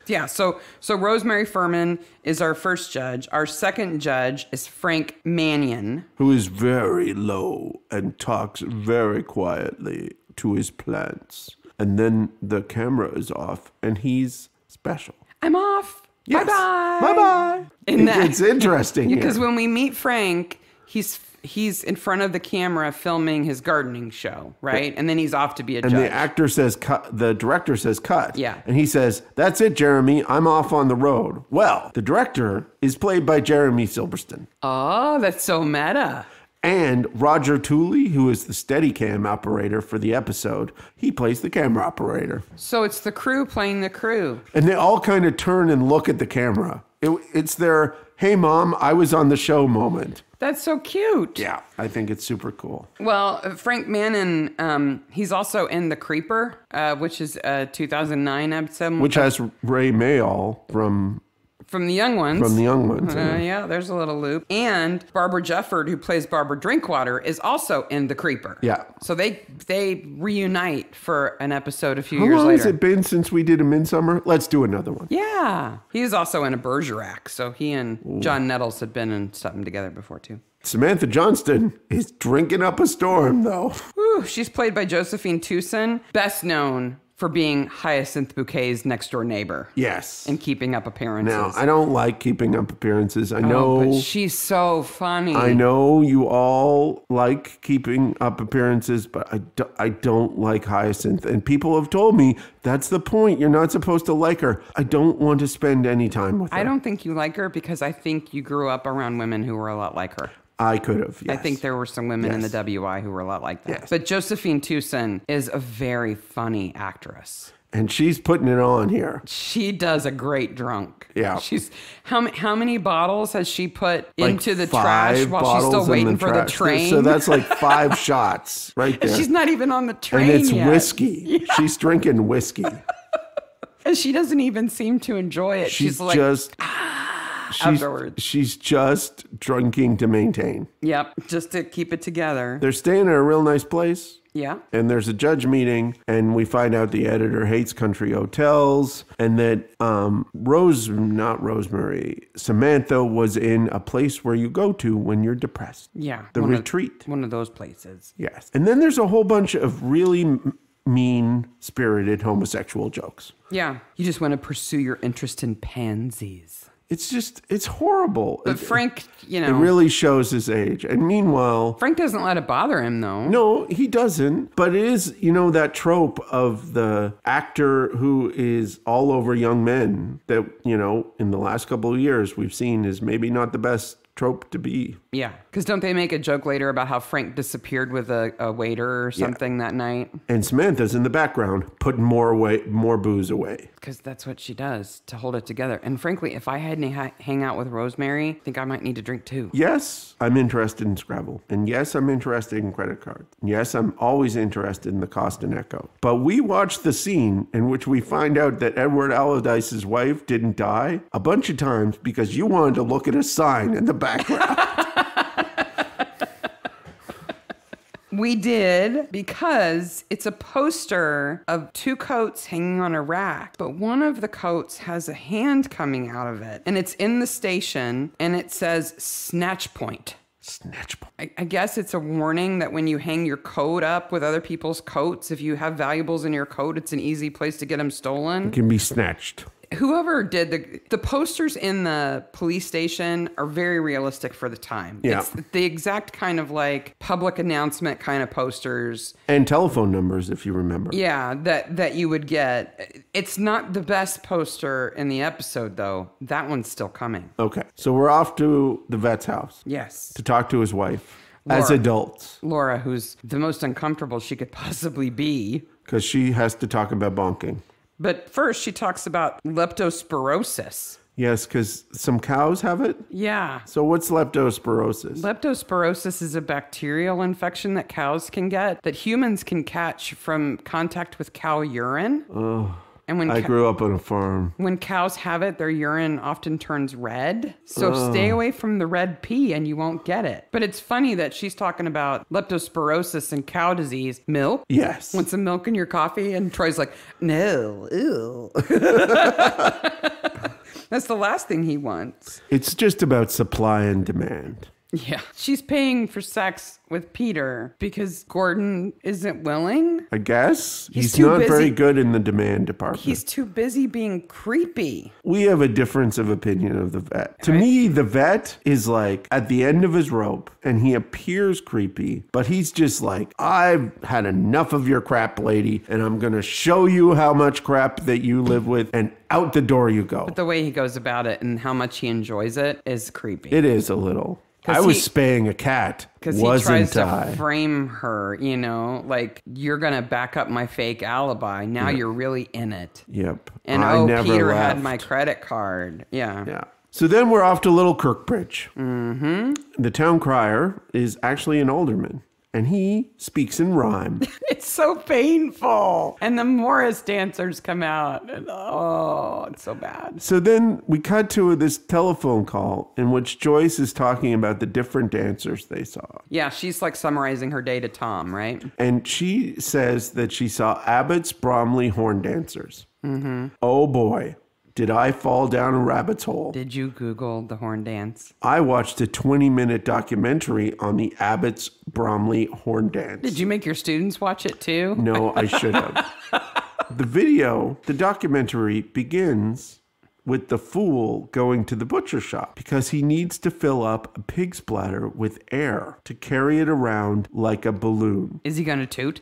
Yeah, so Rosemary Furman is our first judge. Our second judge is Frank Mannion, who is very low and talks very quietly to his plants. And then the camera is off, and he's special. I'm off. Yes. Bye-bye. Bye-bye. It's interesting. Because when we meet Frank, he's in front of the camera filming his gardening show, right? And then he's off to be a judge. And the actor says cut. The director says cut. Yeah. And he says, that's it, Jeremy. I'm off on the road. Well, the director is played by Jeremy Silverstone. Oh, that's so meta. And Roger Tooley, who is the Steadicam operator for the episode, he plays the camera operator. So it's the crew playing the crew. And they all kind of turn and look at the camera. It's their, hey, Mom, I was on the show moment. That's so cute. Yeah, I think it's super cool. Well, Frank Mannion, he's also in The Creeper, which is a 2009 episode. Which has Ray Mayall from the Young Ones. From the Young Ones. Yeah, there's a little loop. And Barbara Jefford, who plays Barbara Drinkwater, is also in The Creeper. Yeah. So they reunite for an episode a few years later. How long has it been since we did a Midsomer? Let's do another one. Yeah. He's also in a Bergerac. So he and John Nettles had been in something together before, too. Samantha Johnston is drinking up a storm, though. Whew, she's played by Josephine Tucson, best known for being Hyacinth Bouquet's next door neighbor. Yes. And keeping up appearances. Now, I don't like keeping up appearances. I know. But she's so funny. I know you all like keeping up appearances, but I don't like Hyacinth. And people have told me that's the point. You're not supposed to like her. I don't want to spend any time with her. I don't think you like her because I think you grew up around women who were a lot like her. I could have, yes. I think there were some women in the WI who were a lot like that. Yes. But Josephine Tewson is a very funny actress. And she's putting it on here. She does a great drunk. Yeah. She's how many bottles has she put Like into the 5 trash while she's still bottles in waiting for the trash. train? So that's like 5 shots right there. She's not even on the train and it's yet. whiskey. Yeah. She's drinking whiskey. And she doesn't even seem to enjoy it. She's like, just afterwards. She's just drinking to maintain. Yep, just to keep it together. They're staying at a real nice place. Yeah. And there's a judge meeting, and we find out the editor hates country hotels, and that Samantha was in a place where you go to when you're depressed. Yeah. The retreat. One of those places. Yes. And then there's a whole bunch of really mean-spirited homosexual jokes. Yeah. You just want to pursue your interest in pansies. It's horrible. But Frank, It really shows his age. And meanwhile... Frank doesn't let it bother him, though. No, he doesn't. But it is, that trope of the actor who is all over young men that, in the last couple of years we've seen is maybe not the best trope to be. Yeah. Because don't they make a joke later about how Frank disappeared with a waiter or something that night? And Samantha's in the background putting more booze away. Because that's what she does to hold it together. And frankly, if I had to hang out with Rosemary, I think I might need to drink too. Yes, I'm interested in Scrabble. And yes, I'm interested in credit cards. Yes, I'm always interested in the Cost and Echo. But we watched the scene in which we find out that Edward Allardyce's wife didn't die a bunch of times because you wanted to look at a sign in the background. We did, because it's a poster of 2 coats hanging on a rack, but one of the coats has a hand coming out of it, and it's in the station, and it says Snatch Point. Snatch Point. I guess it's a warning that when you hang your coat up with other people's coats, if you have valuables in your coat, it's an easy place to get them stolen. It can be snatched. Whoever did the posters in the police station are very realistic for the time. Yeah. It's the exact kind of like public announcement kind of posters. And telephone numbers, if you remember. Yeah, that you would get. It's not the best poster in the episode, though. That one's still coming. Okay. So we're off to the vet's house. Yes. To talk to his wife. Laura. As adults. Laura, who's the most uncomfortable she could possibly be. Because she has to talk about bonking. But first, she talks about leptospirosis. Yes, because some cows have it? Yeah. So what's leptospirosis? Leptospirosis is a bacterial infection that cows can get that humans can catch from contact with cow urine. Oh, and when I grew up on a farm. When cows have it, their urine often turns red. So stay away from the red pee and you won't get it. But it's funny that she's talking about leptospirosis and cow disease. Milk? Yes. Want some milk in your coffee? And Troy's like, no, ew. That's the last thing he wants. It's just about supply and demand. Yeah. She's paying for sex with Peter because Gordon isn't willing. I guess. He's too not busy. very good in the demand department. He's too busy being creepy. We have a difference of opinion of the vet. To me, the vet is like at the end of his rope and he appears creepy, but he's just like, I've had enough of your crap, lady, and I'm going to show you how much crap that you live with, and out the door you go. But the way he goes about it and how much he enjoys it is creepy. It is a little. I was spaying a cat, because he tries to frame her, like, you're going to back up my fake alibi. Now you're really in it. Yep. And Peter had my credit card. Yeah. Yeah. So then we're off to Little Kirkbridge. Mm-hmm. The town crier is actually an alderman. And he speaks in rhyme. It's so painful. And the Morris dancers come out. And it's so bad. So then we cut to this telephone call in which Joyce is talking about the different dancers they saw. Yeah, she's like summarizing her day to Tom, right? And she says that she saw Abbott's Bromley horn dancers. Mm-hmm. Oh boy. Did I fall down a rabbit's hole? Did you Google the horn dance? I watched a 20-minute documentary on the Abbott's Bromley horn dance. Did you make your students watch it too? No, I should have. The documentary begins with the fool going to the butcher shop because he needs to fill up a pig's bladder with air to carry it around like a balloon. Is he going to toot?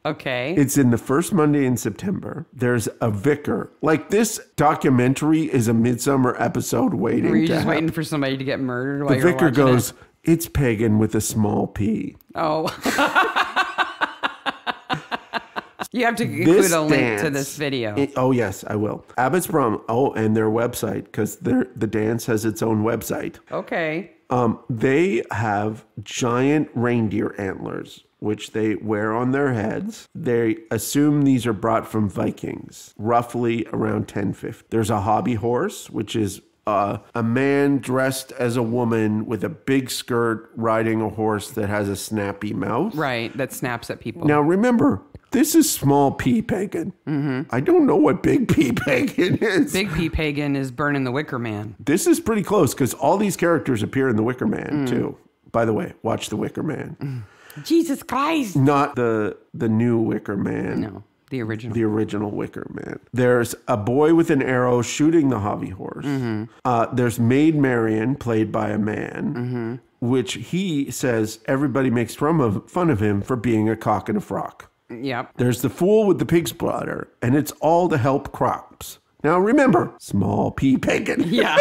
Okay. It's in the first Monday in September. There's a vicar. Like, this documentary is a Midsomer episode waiting. Were you just waiting for somebody to get murdered while the you're vicar watching goes, it? "It's pagan with a small p." Oh. You have to include a link to this video. Oh, yes, I will. Abbott's Brum. Oh, and their website, because the dance has its own website. Okay. They have giant reindeer antlers, which they wear on their heads. They assume these are brought from Vikings, roughly around 1050. There's a hobby horse, which is a man dressed as a woman with a big skirt riding a horse that has a snappy mouth. Right, that snaps at people. Now, remember, this is small p pagan. Mm-hmm. I don't know what big p pagan is. Big P pagan is burning the Wicker Man. This is pretty close because all these characters appear in the Wicker Man, too. By the way, watch the Wicker Man. Jesus Christ. Not the new Wicker Man. No, the original. The original Wicker Man. There's a boy with an arrow shooting the hobby horse. Mm-hmm. There's Maid Marian, played by a man, which he says everybody makes fun of him for being a cock and a frock. Yep. There's the fool with the pig's bladder, and it's all to help crops. Now remember, small p pagan. Yeah.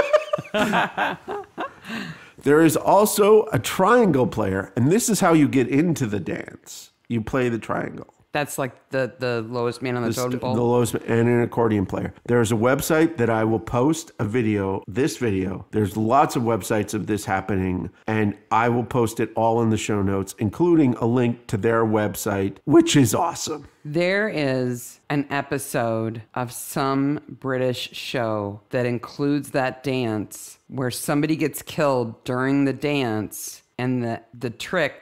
There is also a triangle player, and this is how you get into the dance. You play the triangle. That's like the lowest man on the totem pole? The lowest, and an accordion player. There's a website that I will post this video. There's lots of websites of this happening, and I will post it all in the show notes, including a link to their website, which is awesome. There is an episode of some British show that includes that dance where somebody gets killed during the dance. And the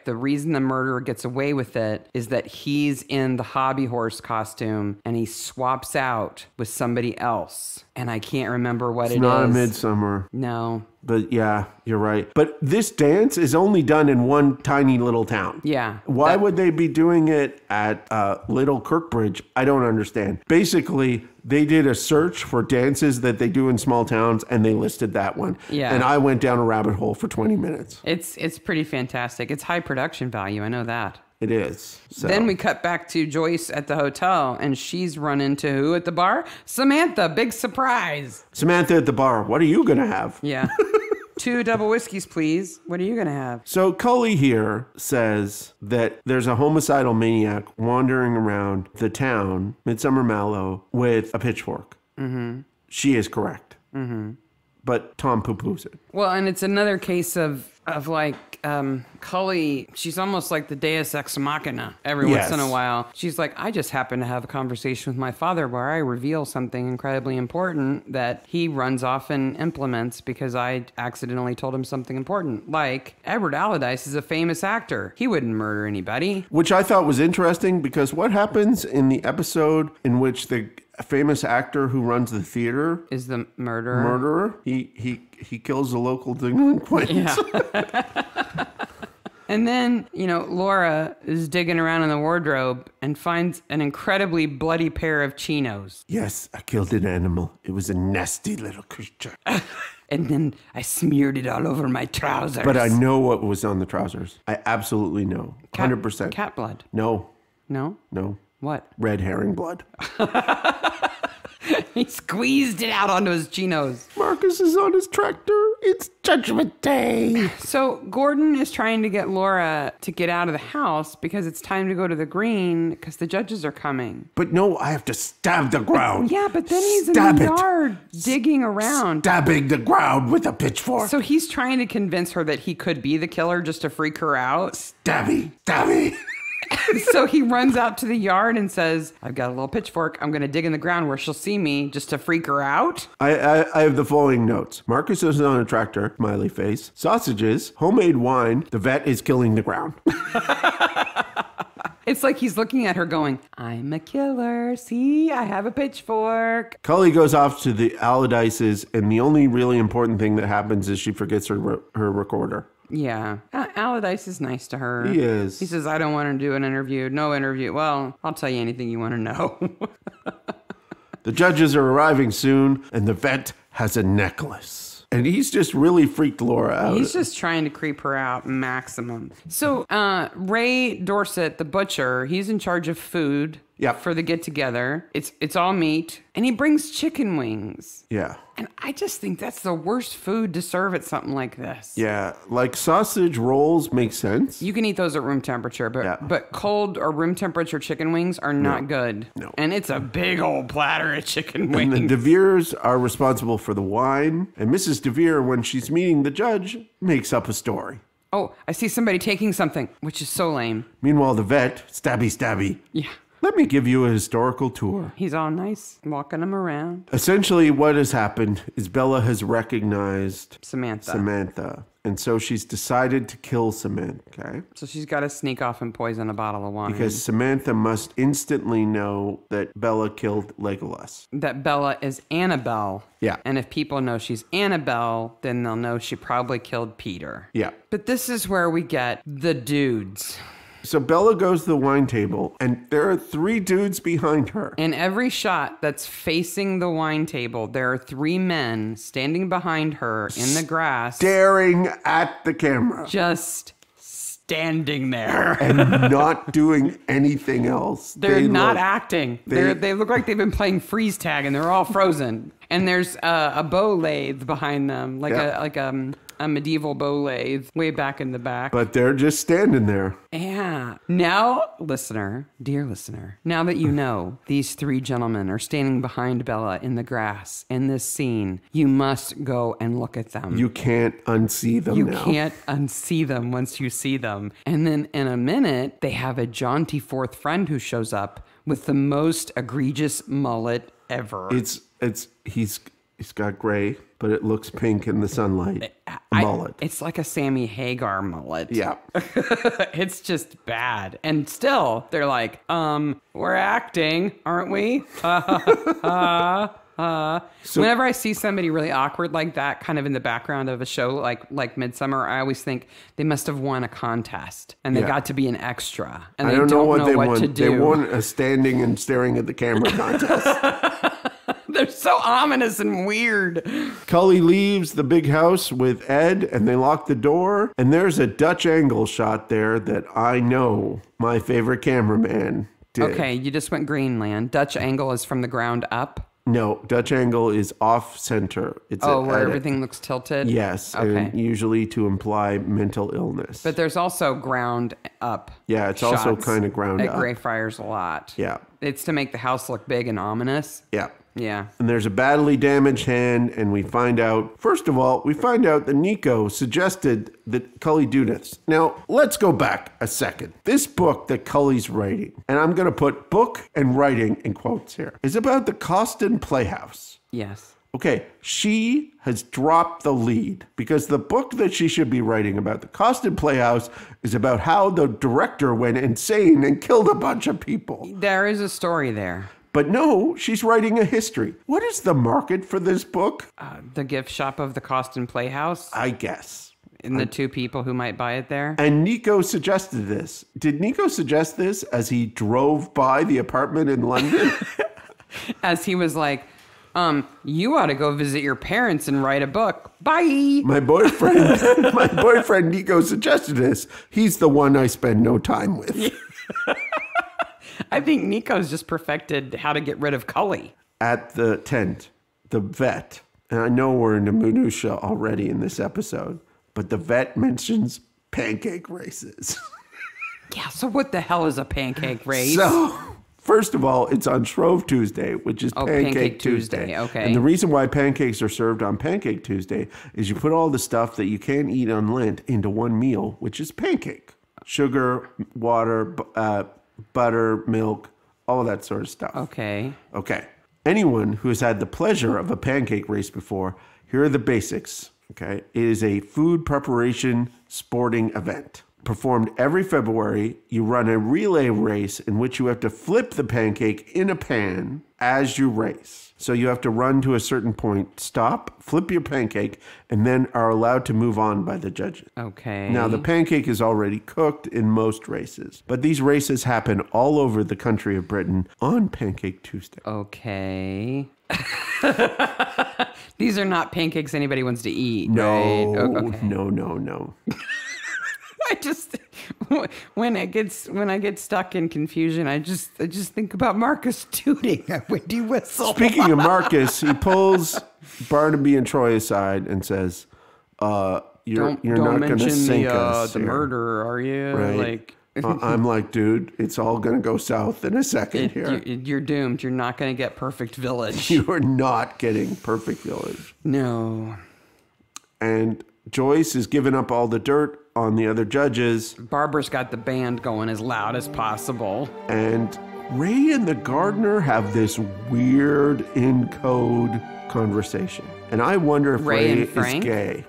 reason the murderer gets away with it is that he's in the hobby horse costume and he swaps out with somebody else. And I can't remember what it is. It's not a Midsomer. No. But yeah, you're right. But this dance is only done in one tiny little town. Yeah. Why would they be doing it at Little Kirkbridge? I don't understand. Basically, they did a search for dances that they do in small towns, and they listed that one. Yeah. And I went down a rabbit hole for 20 minutes. It's pretty fantastic. It's high production value. I know that. It is. So. Then we cut back to Joyce at the hotel, and she's run into who at the bar? Samantha. Big surprise. Samantha at the bar. What are you going to have? Yeah. 2 double whiskeys, please. What are you going to have? So Cully here says that there's a homicidal maniac wandering around the town, Midsomer Mallow, with a pitchfork. Mm-hmm. She is correct. Mm-hmm. But Tom poo-poos it. Well, and it's another case of like Cully, she's almost like the Deus Ex Machina every once in a while. She's like, I just happened to have a conversation with my father where I reveal something incredibly important that he runs off and implements because I accidentally told him something important. Like, Edward Allardyce is a famous actor. He wouldn't murder anybody. Which I thought was interesting because what happens in the episode in which the famous actor who runs the theater is the murderer. He kills the local delinquent. Yeah. And then, Laura is digging around in the wardrobe and finds an incredibly bloody pair of chinos. Yes, I killed an animal. It was a nasty little creature. And then I smeared it all over my trousers. But I know what was on the trousers. I absolutely know. 100%. Cat blood. No. No? No. What? Red herring blood. He squeezed it out onto his chinos. Marcus is on his tractor. It's Judgment Day. So Gordon is trying to get Laura to get out of the house because it's time to go to the green because the judges are coming. But no, I have to stab the ground. But then he's in the yard digging around. Stabbing the ground with a pitchfork. So he's trying to convince her that he could be the killer just to freak her out. Stabby. So he runs out to the yard and says, I've got a little pitchfork. I'm going to dig in the ground where she'll see me just to freak her out. I have the following notes. Marcus is on a tractor, smiley face. Sausages, homemade wine. The vet is killing the ground. It's like he's looking at her going, I'm a killer. See, I have a pitchfork. Cully goes off to the Allardyces, and the only really important thing that happens is she forgets her recorder. Yeah. Allardyce is nice to her. He is. He says, I don't want to do an interview. No interview. Well, I'll tell you anything you want to know. The judges are arriving soon, and the vet has a necklace. And he's just really freaked Laura out. He's just trying to creep her out maximum. So Ray Dorset, the butcher, he's in charge of food for the get-together. It's all meat. And he brings chicken wings. Yeah. And I just think that's the worst food to serve at something like this. Yeah. Like sausage rolls make sense. You can eat those at room temperature, but cold or room temperature chicken wings are not good. No. And it's a big old platter of chicken wings. And the DeVeres are responsible for the wine. And Mrs. DeVere, when she's meeting the judge, makes up a story. Oh, I see somebody taking something, which is so lame. Meanwhile, the vet, stabby. Yeah. Let me give you a historical tour. He's all nice, walking him around. Essentially, what has happened is Bella has recognized Samantha. And so she's decided to kill Samantha, okay? So she's got to sneak off and poison a bottle of wine. Because Samantha must instantly know that Bella killed Legolas. That Bella is Annabelle. Yeah. And if people know she's Annabelle, then they'll know she probably killed Peter. Yeah. But this is where we get the dudes. So Bella goes to the wine table, and there are 3 dudes behind her. In every shot that's facing the wine table, there are 3 men standing behind her in the grass. Staring at the camera. Just standing there. And not doing anything else. They're not acting. They look like they've been playing freeze tag, and they're all frozen. And there's a bow lathe behind them, like a medieval bow lathe way back in the back. But they're just standing there. Yeah. Now, dear listener, now that you know these 3 gentlemen are standing behind Bella in the grass in this scene, you must go and look at them. You can't unsee them You now. can't unsee them once you see them. And then in a minute, they have a jaunty 4th friend who shows up with the most egregious mullet ever. He's got gray, but it looks pink in the sunlight. Mullet. It's like a Sammy Hagar mullet. Yeah. It's just bad. And still, they're like, we're acting, aren't we? So, whenever I see somebody really awkward like that, kind of in the background of a show like Midsomer, I always think they must have won a contest and they got to be an extra. And they don't know what to do. They won a standing and staring at the camera contest. They're so ominous and weird. Cully leaves the big house with Ed, and they lock the door. And there's a Dutch angle shot there that I know my favorite cameraman did. Okay, you just went Greenland. Dutch angle is from the ground up? No, Dutch angle is off center. It's where everything looks tilted? Yes, okay. And usually to imply mental illness. But there's also ground up. Yeah, it's also kind of ground up. At Greyfriars a lot. Yeah. It's to make the house look big and ominous. Yeah. Yeah. And there's a badly damaged hand, and first of all, we find out that Nico suggested that Cully do this. Now, let's go back a second. This book that Cully's writing, and I'm going to put book and writing in quotes here, is about the Coston Playhouse. Yes. Okay, she has dropped the lead because the book that she should be writing about the Coston Playhouse is about how the director went insane and killed a bunch of people. There is a story there. But no, she's writing a history. What is the market for this book? The gift shop of the Coston Playhouse? I guess. And the 2 people who might buy it there? And Nico suggested this. Did Nico suggest this as he drove by the apartment in London? As he was like, you ought to go visit your parents and write a book. Bye. My boyfriend Nico suggested this. He's the one I spend no time with. I think Nico's just perfected how to get rid of Cully. At the tent, the vet, and I know we're into minutia already in this episode, but the vet mentions pancake races. Yeah, so what the hell is a pancake race? So, first of all, it's on Shrove Tuesday, which is Pancake Tuesday. Okay. And the reason why pancakes are served on Pancake Tuesday is you put all the stuff that you can't eat on Lent into one meal, which is pancake. Sugar, water, butter, milk, all of that sort of stuff. Okay. Anyone who has had the pleasure of a pancake race before, here are the basics. Okay. It is a food preparation sporting event. performed every February. You run a relay race in which you have to flip the pancake in a pan as you race. So you have to run to a certain point, stop, flip your pancake, and then are allowed to move on by the judges. Okay. Now, the pancake is already cooked in most races, but these races happen all over the country of Britain on Pancake Tuesday. Okay. These are not pancakes anybody wants to eat, No, right? Okay. no. I just when I get stuck in confusion, I just think about Marcus tooting a windy whistle. Speaking of Marcus, he pulls Barnaby and Troy aside and says, "You're Don't not going to sink us the here." murder, are you? Right. Like I'm like, dude, it's all going to go south in a second here. you're doomed. You're not going to get Perfect Village. You are not getting Perfect Village. No. And Joyce is giving up all the dirt on the other judges. Barbara's got the band going as loud as possible. And Ray and the gardener have this weird in-code conversation. And I wonder if Ray Ray and is Frank? gay.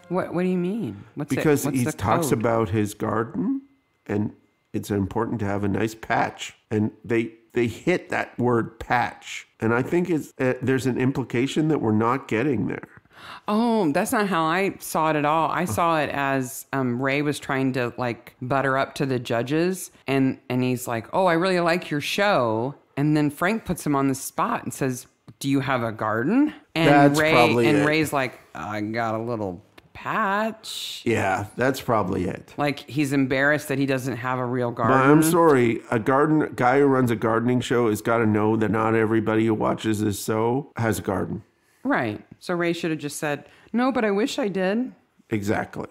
What do you mean? Because he the talks code? about his garden, and it's important to have a nice patch. And they hit that word patch. And I think there's an implication that we're not getting there. Oh, that's not how I saw it at all. I saw it as Ray was trying to like butter up to the judges, and he's like, "Oh, I really like your show." And then Frank puts him on the spot and says, "Do you have a garden?" And That's probably it. Ray's like, "I got a little patch." Yeah, that's probably it. Like he's embarrassed that he doesn't have a real garden. But I'm sorry, a guy who runs a gardening show has got to know that not everybody who watches this show has a garden. Right. So Ray should have just said, "No, but I wish I did." Exactly.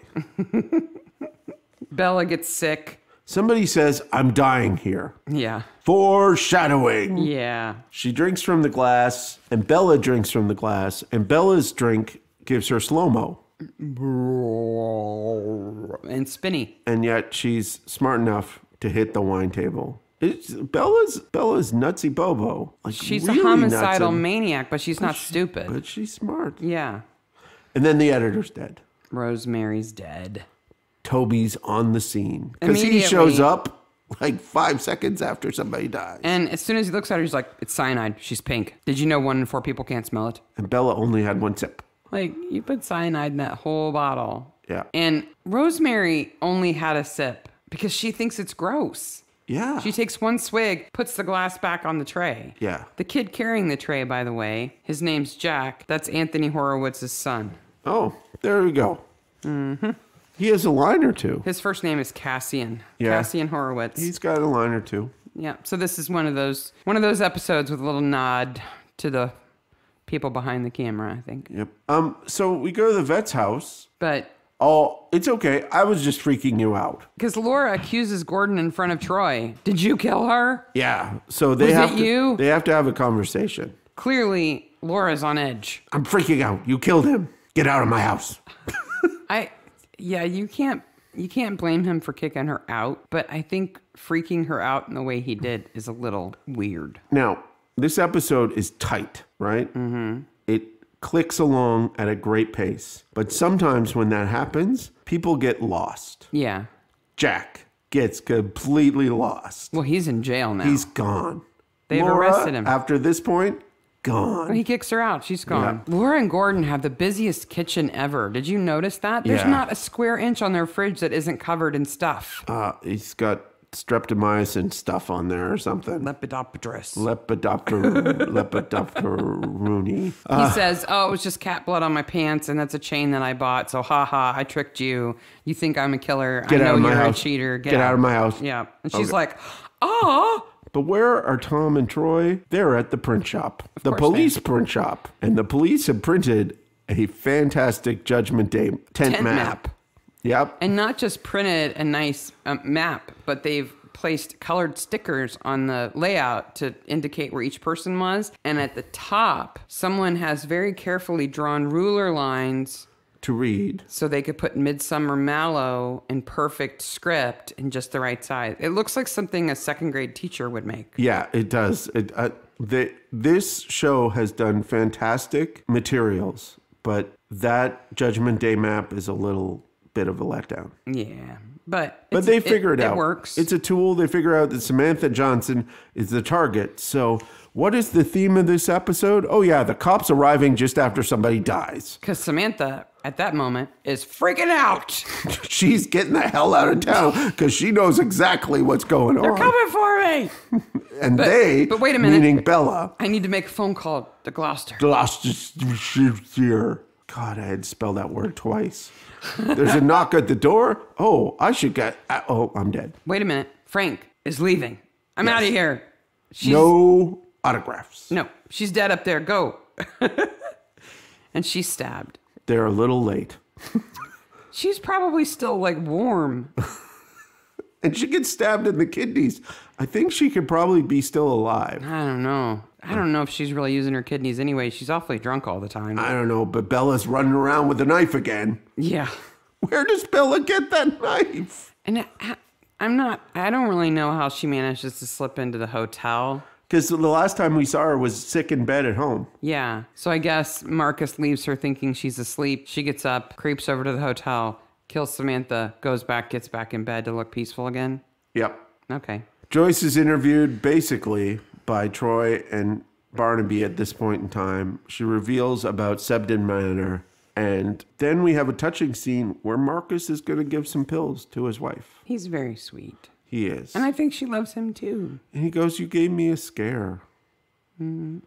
Bella gets sick. Somebody says, "I'm dying here." Yeah. Foreshadowing. Yeah. She drinks from the glass, and Bella drinks from the glass, and Bella's drink gives her slow-mo. And spinny. And yet she's smart enough to hit the wine table. Bella's nutsy bobo. Like She's really a homicidal nuts, maniac, but she's not stupid. but she's smart. Yeah. And then the editor's dead. Rosemary's dead. Toby's on the scene because he shows up like 5 seconds after somebody dies. And as soon as he looks at her, he's like, "It's cyanide. She's pink. Did you know 1 in 4 people can't smell it?" And Bella only had 1 sip. Like, you put cyanide in that whole bottle. Yeah. And Rosemary only had a sip because she thinks it's gross. Yeah. She takes 1 swig, puts the glass back on the tray. Yeah. The kid carrying the tray, by the way, his name's Jack. That's Anthony Horowitz's son. Oh, there we go. Mm-hmm. He has a line or two. His first name is Cassian. Yeah. Cassian Horowitz. He's got a line or two. Yeah. So this is one of those episodes with a little nod to the people behind the camera, I think. Yep. So we go to the vet's house. But Oh, it's okay. I was just freaking you out. because Laura accuses Gordon in front of Troy. Did you kill her? Yeah. So they Was have it to, you? They have to have a conversation. Clearly, Laura's on edge. I'm freaking out. You killed him. Get out of my house. You can't blame him for kicking her out, but I think freaking her out in the way he did is a little weird. Now, this episode is tight, right? Mm-hmm. It clicks along at a great pace. But sometimes when that happens, people get lost. Yeah. Jack gets completely lost. Well, he's in jail now. He's gone. They've Laura, arrested him. After this point, gone. He kicks her out. She's gone. Yeah. Laura and Gordon have the busiest kitchen ever. Did you notice that? There's Yeah. not a square inch on their fridge that isn't covered in stuff. He's got streptomycin stuff on there or something. Lepidopterus. Lepidopteruni. He says, "Oh, it was just cat blood on my pants, and that's a chain that I bought. So, haha, I tricked you. You think I'm a killer? Get I know out of my you're house. a cheater. Get out of my house." Yeah, and she's Okay. like, "Ah." But where are Tom and Troy? They're at the print shop, the course police print shop. And the police have printed a fantastic Judgment Day tent map. Yep. And not just printed a nice map, but they've placed colored stickers on the layout to indicate where each person was. And at the top, someone has very carefully drawn ruler lines To read. so they could put Midsomer Mallow in perfect script in just the right size. It looks like something a 2nd grade teacher would make. Yeah, it does. This show has done fantastic materials, but that Judgment Day map is a little bit of a letdown. Yeah. But they figure it out. It works. It's a tool. They figure out that Samantha Johnson is the target. So what is the theme of this episode? Oh, yeah, the cops arriving just after somebody dies. Because Samantha, at that moment, is freaking out. She's getting the hell out of town because she knows exactly what's going on. They're coming for me. And but wait a minute. Meaning Bella. I need to make a phone call to Gloucester. Gloucestershire. God, I had to spell that word twice. There's a knock at the door. Oh, I'm dead. Wait a minute. Frank is leaving. I'm out of here. No autographs. No, she's dead up there. Go. And she's stabbed. They're a little late. She's probably still like warm. And she gets stabbed in the kidneys. I think she could probably be still alive. I don't know. I don't know if she's really using her kidneys anyway. She's awfully drunk all the time. I don't know, but Bella's running around with a knife again. Yeah. Where does Bella get that knife? And I don't really know how she manages to slip into the hotel. Because the last time we saw her was sick in bed at home. Yeah. So I guess Marcus leaves her thinking she's asleep. She gets up, creeps over to the hotel, kills Samantha, goes back, gets back in bed to look peaceful again. Yep. Okay. Joyce is interviewed basically by Troy and Barnaby at this point in time. She reveals about Sebden Manor. And then we have a touching scene where Marcus is going to give some pills to his wife. He's very sweet. He is. And I think she loves him too. And he goes, "You gave me a scare." Mm-hmm.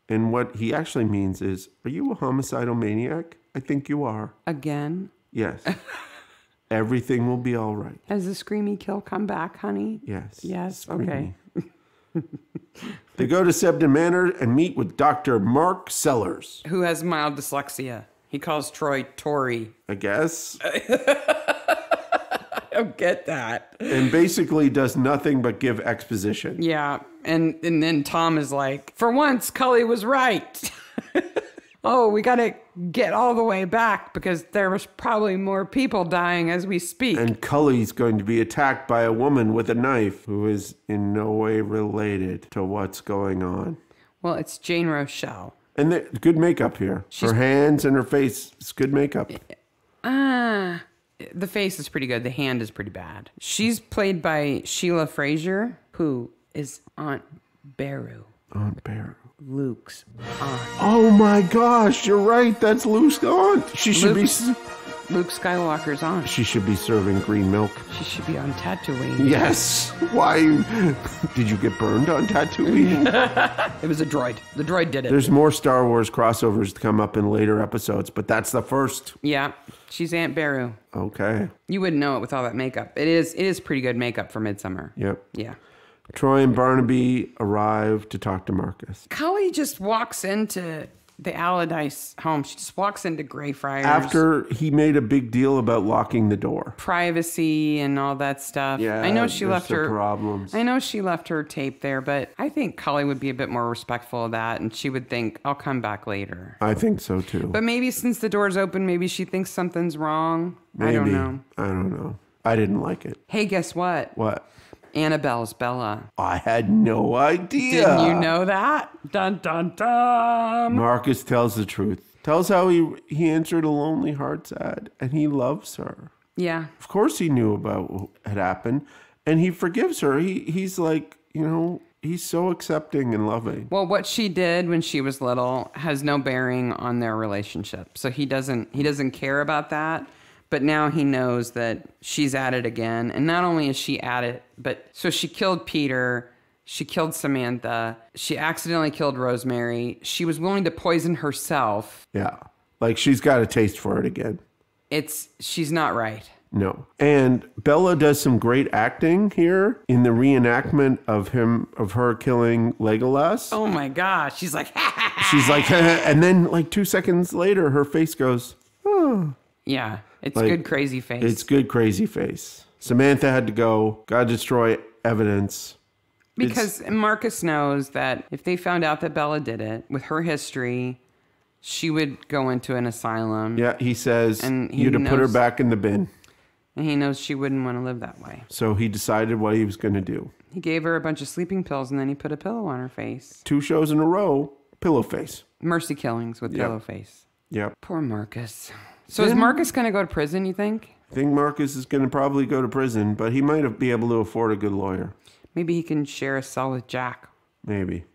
And what he actually means is, "Are you a homicidal maniac? I think you are." Again? Yes. Everything will be all right. Has the screamy kill come back, honey? Yes. Yes? Screamy. Okay. They go to Sebden Manor and meet with Dr. Mark Sellers. Who has mild dyslexia. He calls Troy Tory. I guess. I don't get that. And basically does nothing but give exposition. Yeah. And then Tom is like, for once, Cully was right. Oh, we got to get all the way back because there was probably more people dying as we speak. And Cully's going to be attacked by a woman with a knife who is in no way related to what's going on. Well, it's Jane Rochelle. And good makeup here. Her hands and her face, it's good makeup. The face is pretty good. The hand is pretty bad. She's played by Sheila Fraser, who is Aunt Beru. Aunt Beru. Luke's aunt. Oh my gosh, you're right. That's Luke's aunt. Luke Skywalker's aunt. She should be serving green milk. She should be on Tatooine. Yes. Why? Did you get burned on Tatooine? It was a droid. The droid did it. There's more Star Wars crossovers to come up in later episodes, but that's the first. Yeah. She's Aunt Beru. Okay. You wouldn't know it with all that makeup. It is pretty good makeup for Midsomer. Yep. Yeah. Troy and Barnaby arrive to talk to Marcus. Cully just walks into the Allardyce home. She just walks into Greyfriars. After he made a big deal about locking the door. Privacy and all that stuff. Yeah, I know she left her problems. I know she left her tape there, but I think Cully would be a bit more respectful of that, and she would think, I'll come back later. I think so too. But maybe since the door's open, maybe she thinks something's wrong. Maybe. I don't know. I don't know. I didn't like it. Hey, guess what? What? Annabelle's Bella. I had no idea. Didn't you know that? Dun, dun, dun. Marcus tells the truth. Tells how he answered a Lonely Hearts ad, and he loves her. Yeah. Of course he knew about what had happened, and he forgives her. He's like, he's so accepting and loving. Well, what she did when she was little has no bearing on their relationship. So he doesn't care about that. But now he knows that she's at it again. And not only is she at it, but so she killed Peter. She killed Samantha. She accidentally killed Rosemary. She was willing to poison herself. Yeah. Like she's got a taste for it again. She's not right. No. And Bella does some great acting here in the reenactment of her killing Legolas. Oh my gosh. She's like, she's like, and then like 2 seconds later, her face goes, oh. Yeah. It's like, good crazy face. It's good crazy face. Samantha had to go. Gotta destroy evidence. Because Marcus knows that if they found out that Bella did it, with her history, she would go into an asylum. Yeah, he says you'd have put her back in the bin. And he knows she wouldn't want to live that way. So he decided what he was going to do. He gave her a bunch of sleeping pills and then he put a pillow on her face. 2 shows in a row, pillow face. Mercy killings with pillow face. Yep. Poor Marcus. So is Marcus going to go to prison, you think? I think Marcus is going to probably go to prison, but he might be able to afford a good lawyer. Maybe he can share a cell with Jack. Maybe.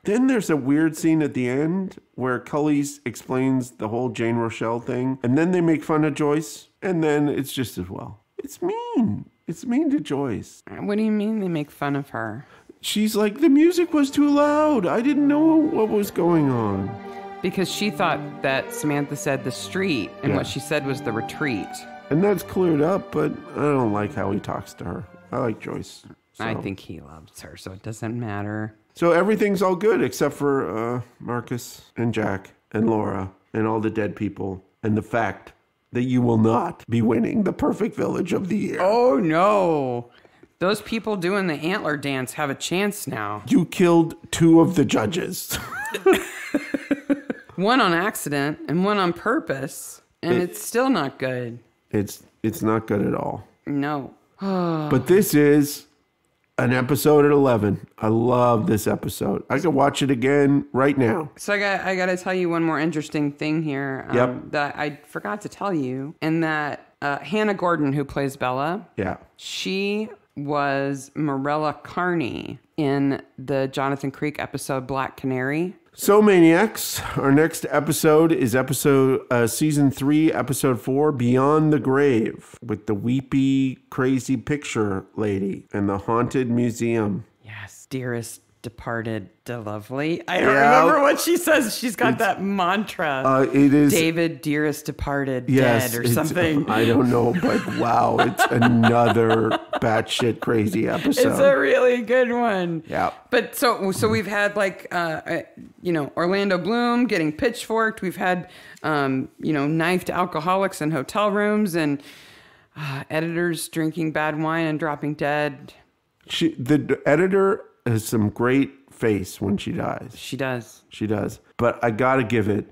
Then there's a weird scene at the end where Cully explains the whole Jane Rochelle thing, and then they make fun of Joyce, and then it's just as well. It's mean. It's mean to Joyce. What do you mean they make fun of her? She's like, the music was too loud. I didn't know what was going on. Because she thought that Samantha said the street, and what she said was the retreat. And that's cleared up, but I don't like how he talks to her. I like Joyce. So. I think he loves her, so it doesn't matter. So everything's all good except for Marcus and Jack and Laura and all the dead people and the fact that you will not be winning the perfect village of the year. Oh, no. Those people doing the antler dance have a chance now. You killed 2 of the judges. One on accident and one on purpose, and it's still not good. It's not good at all. No. But this is an episode at 11. I love this episode. I could watch it again right now. So I got to tell you one more interesting thing here that I forgot to tell you, and that Hannah Gordon, who plays Bella, she was Morella Carney in the Jonathan Creek episode Black Canary. So, Maniacs, our next episode is season 3, episode 4, Beyond the Grave, with the weepy, crazy picture lady and the haunted museum. Yes, dearest departed, lovely. I don't remember what she says. She's got that mantra. It is David, dearest departed, dead or something. I don't know, but wow, it's another batshit crazy episode. It's a really good one. Yeah. But so we've had like Orlando Bloom getting pitchforked. We've had knifed alcoholics in hotel rooms, and editors drinking bad wine and dropping dead. The editor has some great face when she dies. She does. She does. But I gotta give it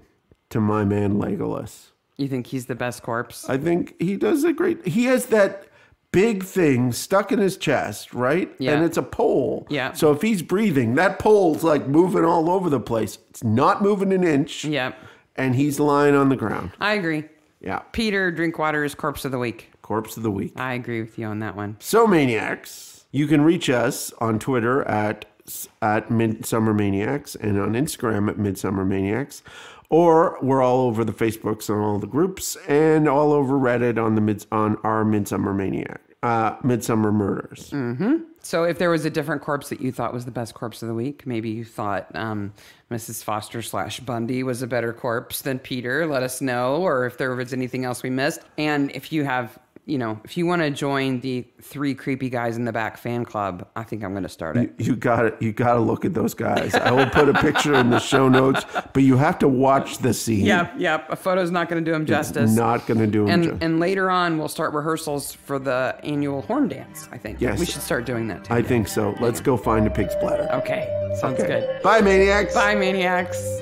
to my man Legolas. You think he's the best corpse? I think he does a great... He has that big thing stuck in his chest, right? Yeah. And it's a pole. Yeah. So if he's breathing, that pole's like moving all over the place. It's not moving an inch. Yep. And he's lying on the ground. I agree. Yeah. Peter Drinkwater is corpse of the week. Corpse of the week. I agree with you on that one. So, Maniacs... You can reach us on Twitter at Midsomer Maniacs and on Instagram at Midsomer Maniacs. Or we're all over the Facebooks and all the groups and all over Reddit on our Midsomer Maniac, Midsomer Murders. Mm-hmm. So if there was a different corpse that you thought was the best corpse of the week, maybe you thought Mrs. Foster / Bundy was a better corpse than Peter, let us know. Or if there was anything else we missed. And if you have... if you want to join the 3 creepy guys in the back fan club, I think I'm going to start it. You got to look at those guys. I will put a picture in the show notes, but you have to watch the scene. Yep. A photo's not going to do them justice. It's not going to do them justice. And later on, we'll start rehearsals for the annual horn dance, I think. Yes. We should start doing that too. I think so. Let's go find a pig's bladder. Okay. Sounds good. Bye, Maniacs. Bye, Maniacs.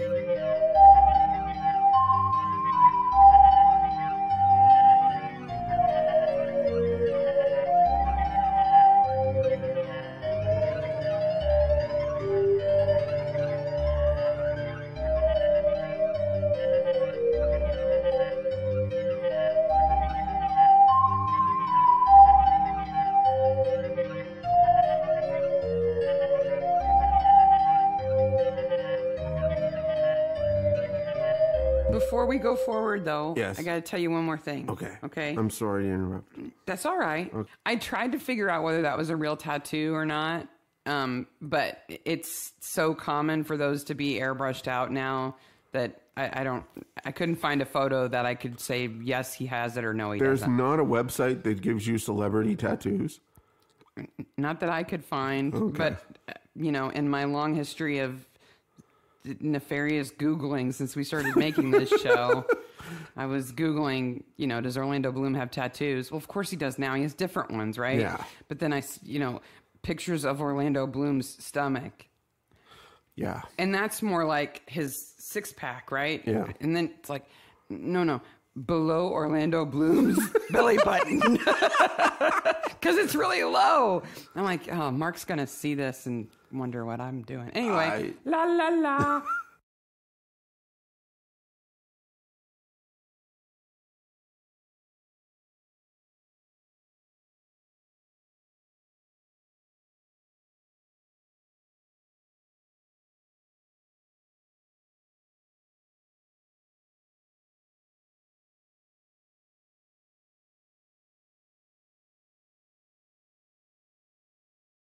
Before we go forward, though, yes. I got to tell you one more thing. Okay. I'm sorry to interrupt. That's all right. Okay. I tried to figure out whether that was a real tattoo or not, but it's so common for those to be airbrushed out now that I couldn't find a photo that I could say, yes, he has it, or no, he doesn't. There's not a website that gives you celebrity tattoos? Not that I could find, but, in my long history of nefarious Googling since we started making this show, I was Googling, does Orlando Bloom have tattoos? Well, of course he does now. He has different ones, right? Yeah. But then pictures of Orlando Bloom's stomach. Yeah. And that's more like his 6-pack, right? Yeah. And then it's like, no, below Orlando Bloom's belly button. Because it's really low. I'm like, oh, Mark's going to see this and wonder what I'm doing. Anyway, la la la.